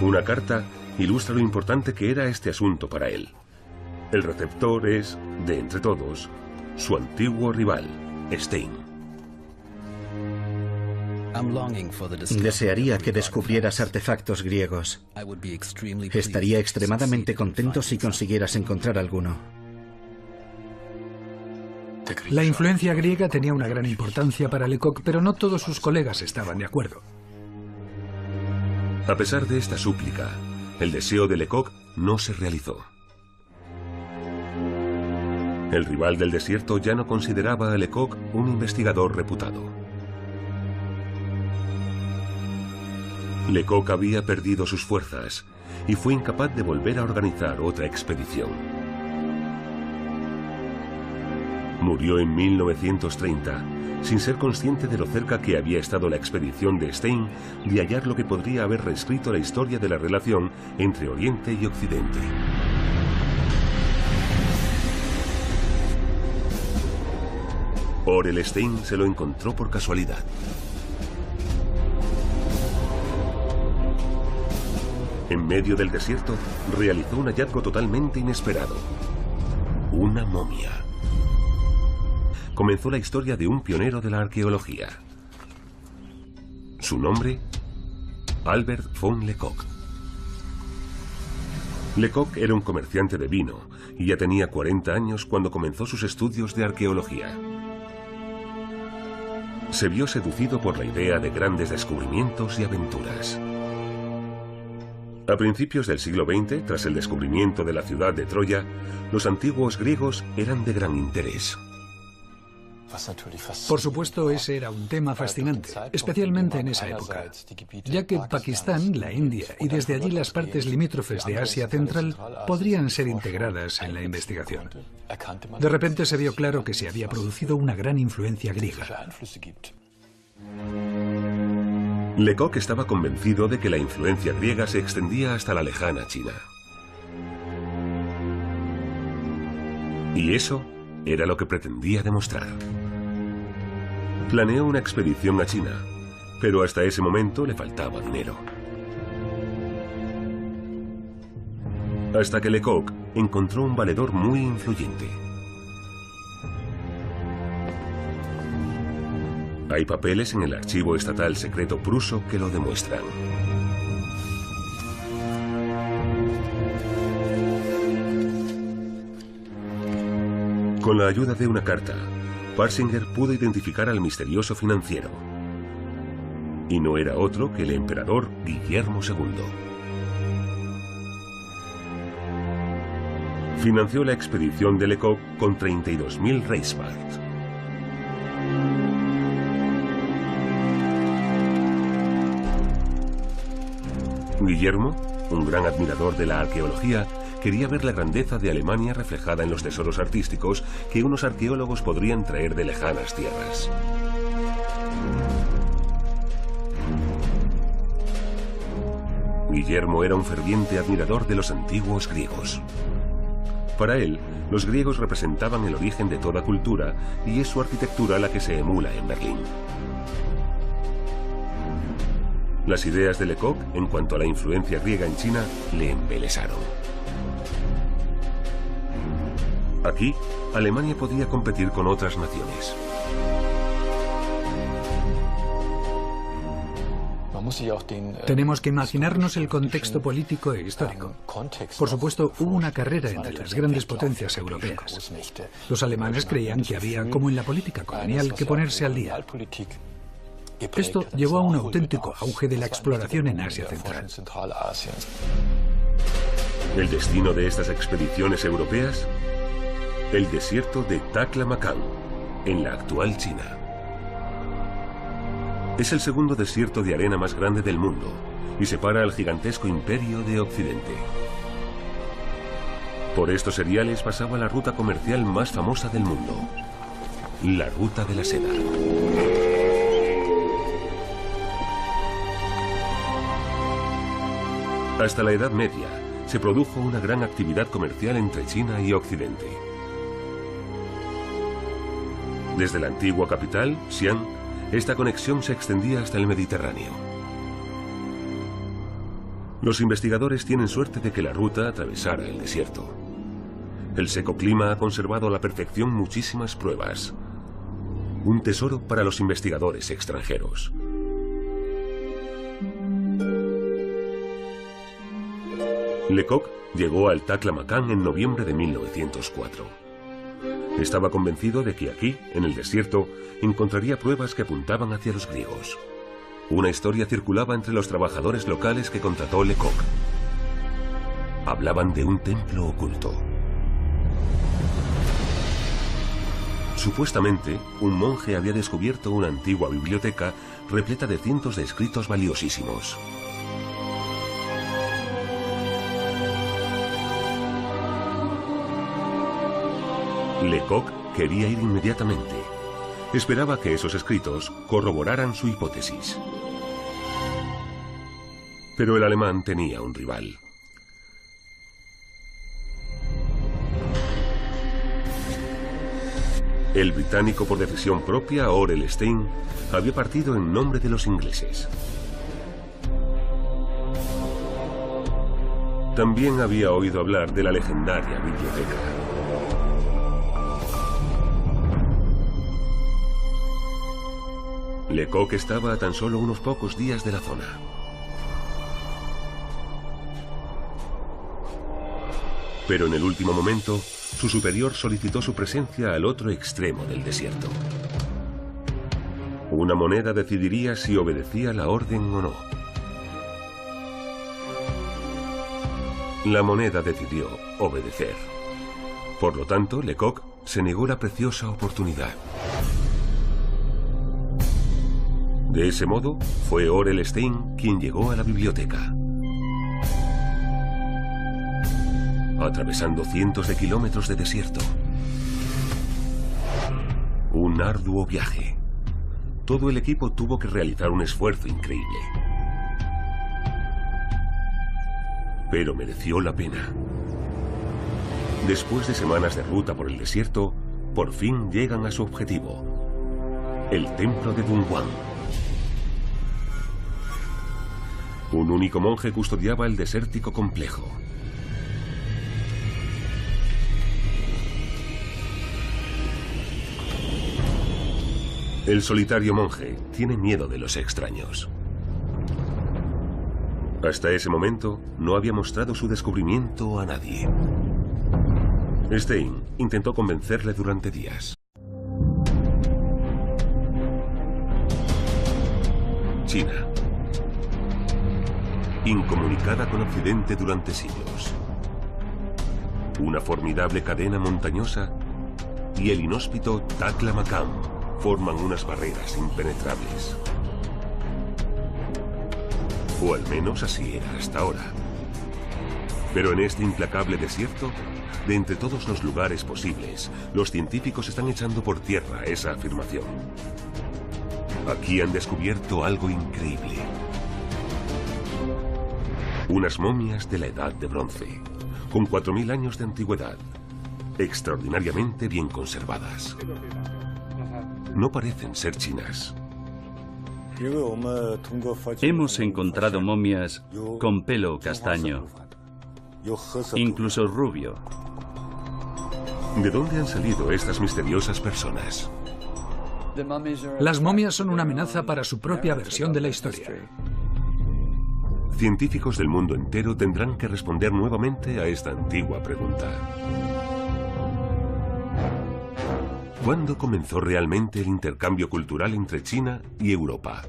Una carta ilustra lo importante que era este asunto para él. El receptor es, de entre todos, su antiguo rival, Stein. Desearía que descubrieras artefactos griegos. Estaría extremadamente contento si consiguieras encontrar alguno. La influencia griega tenía una gran importancia para Lecoq, pero no todos sus colegas estaban de acuerdo. A pesar de esta súplica, el deseo de Lecoq no se realizó. El rival del desierto ya no consideraba a Lecoq un investigador reputado. Lecoq había perdido sus fuerzas y fue incapaz de volver a organizar otra expedición. Murió en 1930, sin ser consciente de lo cerca que había estado la expedición de Stein de hallar lo que podría haber reescrito la historia de la relación entre Oriente y Occidente. Orell Stein se lo encontró por casualidad. En medio del desierto, realizó un hallazgo totalmente inesperado. Una momia. Comenzó la historia de un pionero de la arqueología. Su nombre, Albert von Lecoq. Lecoq era un comerciante de vino y ya tenía 40 años cuando comenzó sus estudios de arqueología. Se vio seducido por la idea de grandes descubrimientos y aventuras. A principios del siglo XX, tras el descubrimiento de la ciudad de Troya, los antiguos griegos eran de gran interés. Por supuesto, ese era un tema fascinante, especialmente en esa época, ya que Pakistán, la India y desde allí las partes limítrofes de Asia Central podrían ser integradas en la investigación. De repente se vio claro que se había producido una gran influencia griega. Lecoq estaba convencido de que la influencia griega se extendía hasta la lejana China. Y eso era lo que pretendía demostrar. Planeó una expedición a China, pero hasta ese momento le faltaba dinero. Hasta que Lecoq encontró un valedor muy influyente. Hay papeles en el archivo estatal secreto pruso que lo demuestran. Con la ayuda de una carta, Parsinger pudo identificar al misterioso financiero. Y no era otro que el emperador Guillermo II. Financió la expedición de Lecoq con 32.000 Reichsmark. Guillermo, un gran admirador de la arqueología, quería ver la grandeza de Alemania reflejada en los tesoros artísticos que unos arqueólogos podrían traer de lejanas tierras. Guillermo era un ferviente admirador de los antiguos griegos. Para él, los griegos representaban el origen de toda cultura y es su arquitectura la que se emula en Berlín. Las ideas de Lecoq en cuanto a la influencia griega en China le embelesaron. Aquí, Alemania podía competir con otras naciones. Tenemos que imaginarnos el contexto político e histórico. Por supuesto, hubo una carrera entre las grandes potencias europeas. Los alemanes creían que había, como en la política colonial, que ponerse al día. Esto llevó a un auténtico auge de la exploración en Asia Central. ¿El destino de estas expediciones europeas? El desierto de Taklamakan, en la actual China. Es el segundo desierto de arena más grande del mundo y separa al gigantesco imperio de Occidente. Por estos seriales pasaba la ruta comercial más famosa del mundo, la Ruta de la Seda. Hasta la Edad Media se produjo una gran actividad comercial entre China y Occidente. Desde la antigua capital, Xi'an, esta conexión se extendía hasta el Mediterráneo. Los investigadores tienen suerte de que la ruta atravesara el desierto. El seco clima ha conservado a la perfección muchísimas pruebas. Un tesoro para los investigadores extranjeros. Lecoq llegó al Taklamakan en noviembre de 1904. Estaba convencido de que aquí, en el desierto, encontraría pruebas que apuntaban hacia los griegos. Una historia circulaba entre los trabajadores locales que contrató Lecoq. Hablaban de un templo oculto. Supuestamente, un monje había descubierto una antigua biblioteca repleta de cientos de escritos valiosísimos. Lecoq quería ir inmediatamente. Esperaba que esos escritos corroboraran su hipótesis. Pero el alemán tenía un rival. El británico por decisión propia, Orell Stein, había partido en nombre de los ingleses. También había oído hablar de la legendaria biblioteca. Lecoq estaba a tan solo unos pocos días de la zona. Pero en el último momento, su superior solicitó su presencia al otro extremo del desierto. Una moneda decidiría si obedecía la orden o no. La moneda decidió obedecer. Por lo tanto, Lecoq se negó la preciosa oportunidad. De ese modo, fue Orell Stein quien llegó a la biblioteca. Atravesando cientos de kilómetros de desierto. Un arduo viaje. Todo el equipo tuvo que realizar un esfuerzo increíble. Pero mereció la pena. Después de semanas de ruta por el desierto, por fin llegan a su objetivo, el templo de Dunhuang. Un único monje custodiaba el desértico complejo. El solitario monje tiene miedo de los extraños. Hasta ese momento no había mostrado su descubrimiento a nadie. Stein intentó convencerle durante días. China. Incomunicada con Occidente durante siglos. Una formidable cadena montañosa y el inhóspito Taklamakan forman unas barreras impenetrables. O al menos así era hasta ahora. Pero en este implacable desierto, de entre todos los lugares posibles, los científicos están echando por tierra esa afirmación. Aquí han descubierto algo increíble. Unas momias de la Edad de Bronce, con 4000 años de antigüedad, extraordinariamente bien conservadas. No parecen ser chinas. Hemos encontrado momias con pelo castaño, incluso rubio. ¿De dónde han salido estas misteriosas personas? Las momias son una amenaza para su propia versión de la historia. Científicos del mundo entero tendrán que responder nuevamente a esta antigua pregunta. ¿Cuándo comenzó realmente el intercambio cultural entre China y Europa?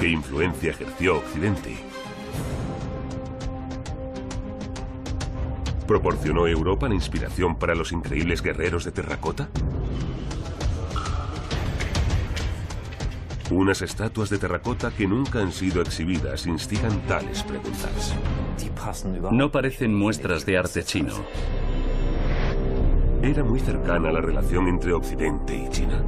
¿Qué influencia ejerció Occidente? ¿Proporcionó Europa la inspiración para los increíbles guerreros de terracota? Unas estatuas de terracota que nunca han sido exhibidas instigan tales preguntas. No parecen muestras de arte chino. ¿Era muy cercana la relación entre Occidente y China?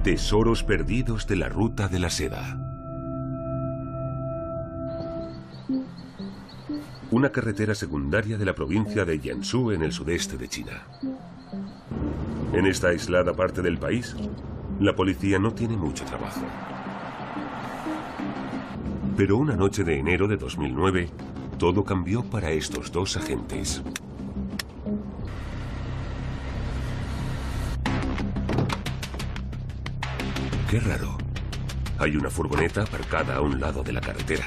Tesoros perdidos de la ruta de la seda. Una carretera secundaria de la provincia de Jiangsu en el sudeste de China. En esta aislada parte del país, la policía no tiene mucho trabajo. Pero una noche de enero de 2009, todo cambió para estos dos agentes. Qué raro. Hay una furgoneta aparcada a un lado de la carretera.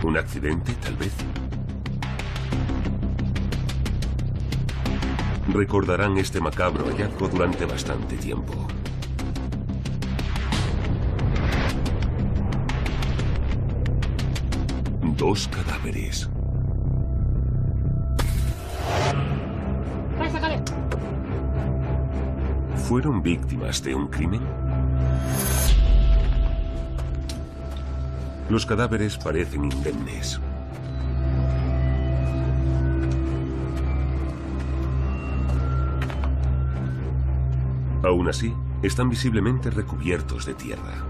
¿Un accidente, tal vez? Recordarán este macabro hallazgo durante bastante tiempo. Dos cadáveres. ¿Fueron víctimas de un crimen? Los cadáveres parecen indemnes. Aún así, están visiblemente recubiertos de tierra.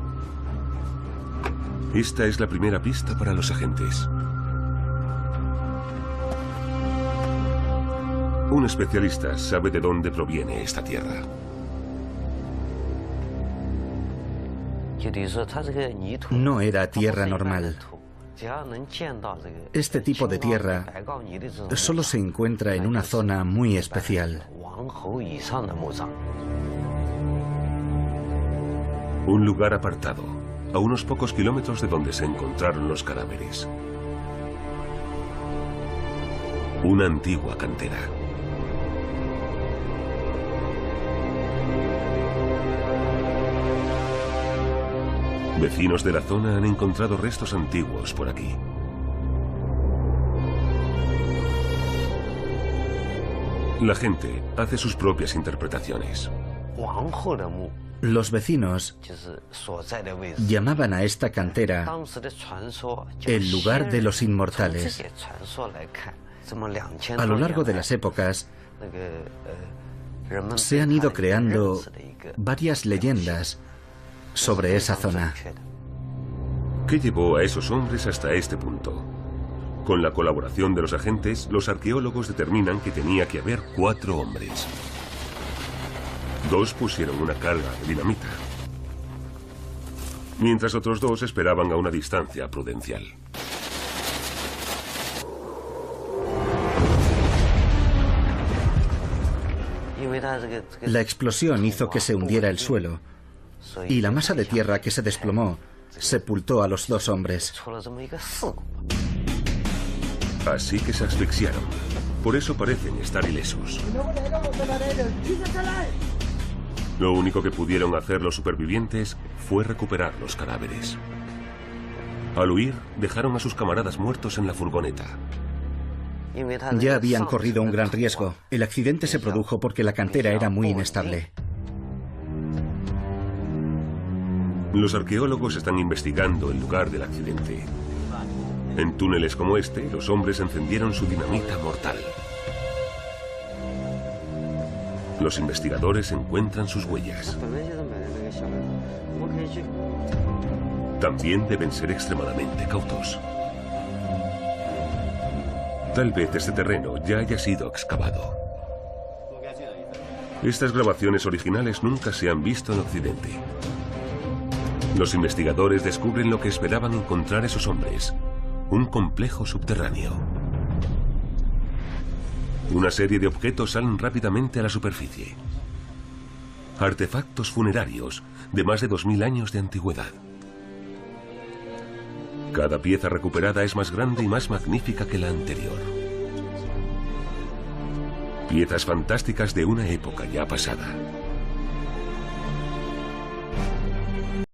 Esta es la primera pista para los agentes. Un especialista sabe de dónde proviene esta tierra. No era tierra normal. Este tipo de tierra solo se encuentra en una zona muy especial. Un lugar apartado, a unos pocos kilómetros de donde se encontraron los cadáveres. Una antigua cantera. Vecinos de la zona han encontrado restos antiguos por aquí. La gente hace sus propias interpretaciones. Los vecinos llamaban a esta cantera el lugar de los inmortales. A lo largo de las épocas se han ido creando varias leyendas sobre esa zona. ¿Qué llevó a esos hombres hasta este punto? Con la colaboración de los agentes, los arqueólogos determinan que tenía que haber 4 hombres. 2 pusieron una carga de dinamita, mientras otros 2 esperaban a una distancia prudencial. La explosión hizo que se hundiera el suelo y la masa de tierra que se desplomó sepultó a los 2 hombres. Así que se asfixiaron. Por eso parecen estar ilesos. Lo único que pudieron hacer los supervivientes fue recuperar los cadáveres. Al huir, dejaron a sus camaradas muertos en la furgoneta. Ya habían corrido un gran riesgo. El accidente se produjo porque la cantera era muy inestable. Los arqueólogos están investigando el lugar del accidente. En túneles como este, los hombres encendieron su dinamita mortal. Los investigadores encuentran sus huellas. También deben ser extremadamente cautos. Tal vez este terreno ya haya sido excavado. Estas grabaciones originales nunca se han visto en Occidente. Los investigadores descubren lo que esperaban encontrar esos hombres: un complejo subterráneo. Una serie de objetos salen rápidamente a la superficie. Artefactos funerarios de más de 2000 años de antigüedad. Cada pieza recuperada es más grande y más magnífica que la anterior. Piezas fantásticas de una época ya pasada.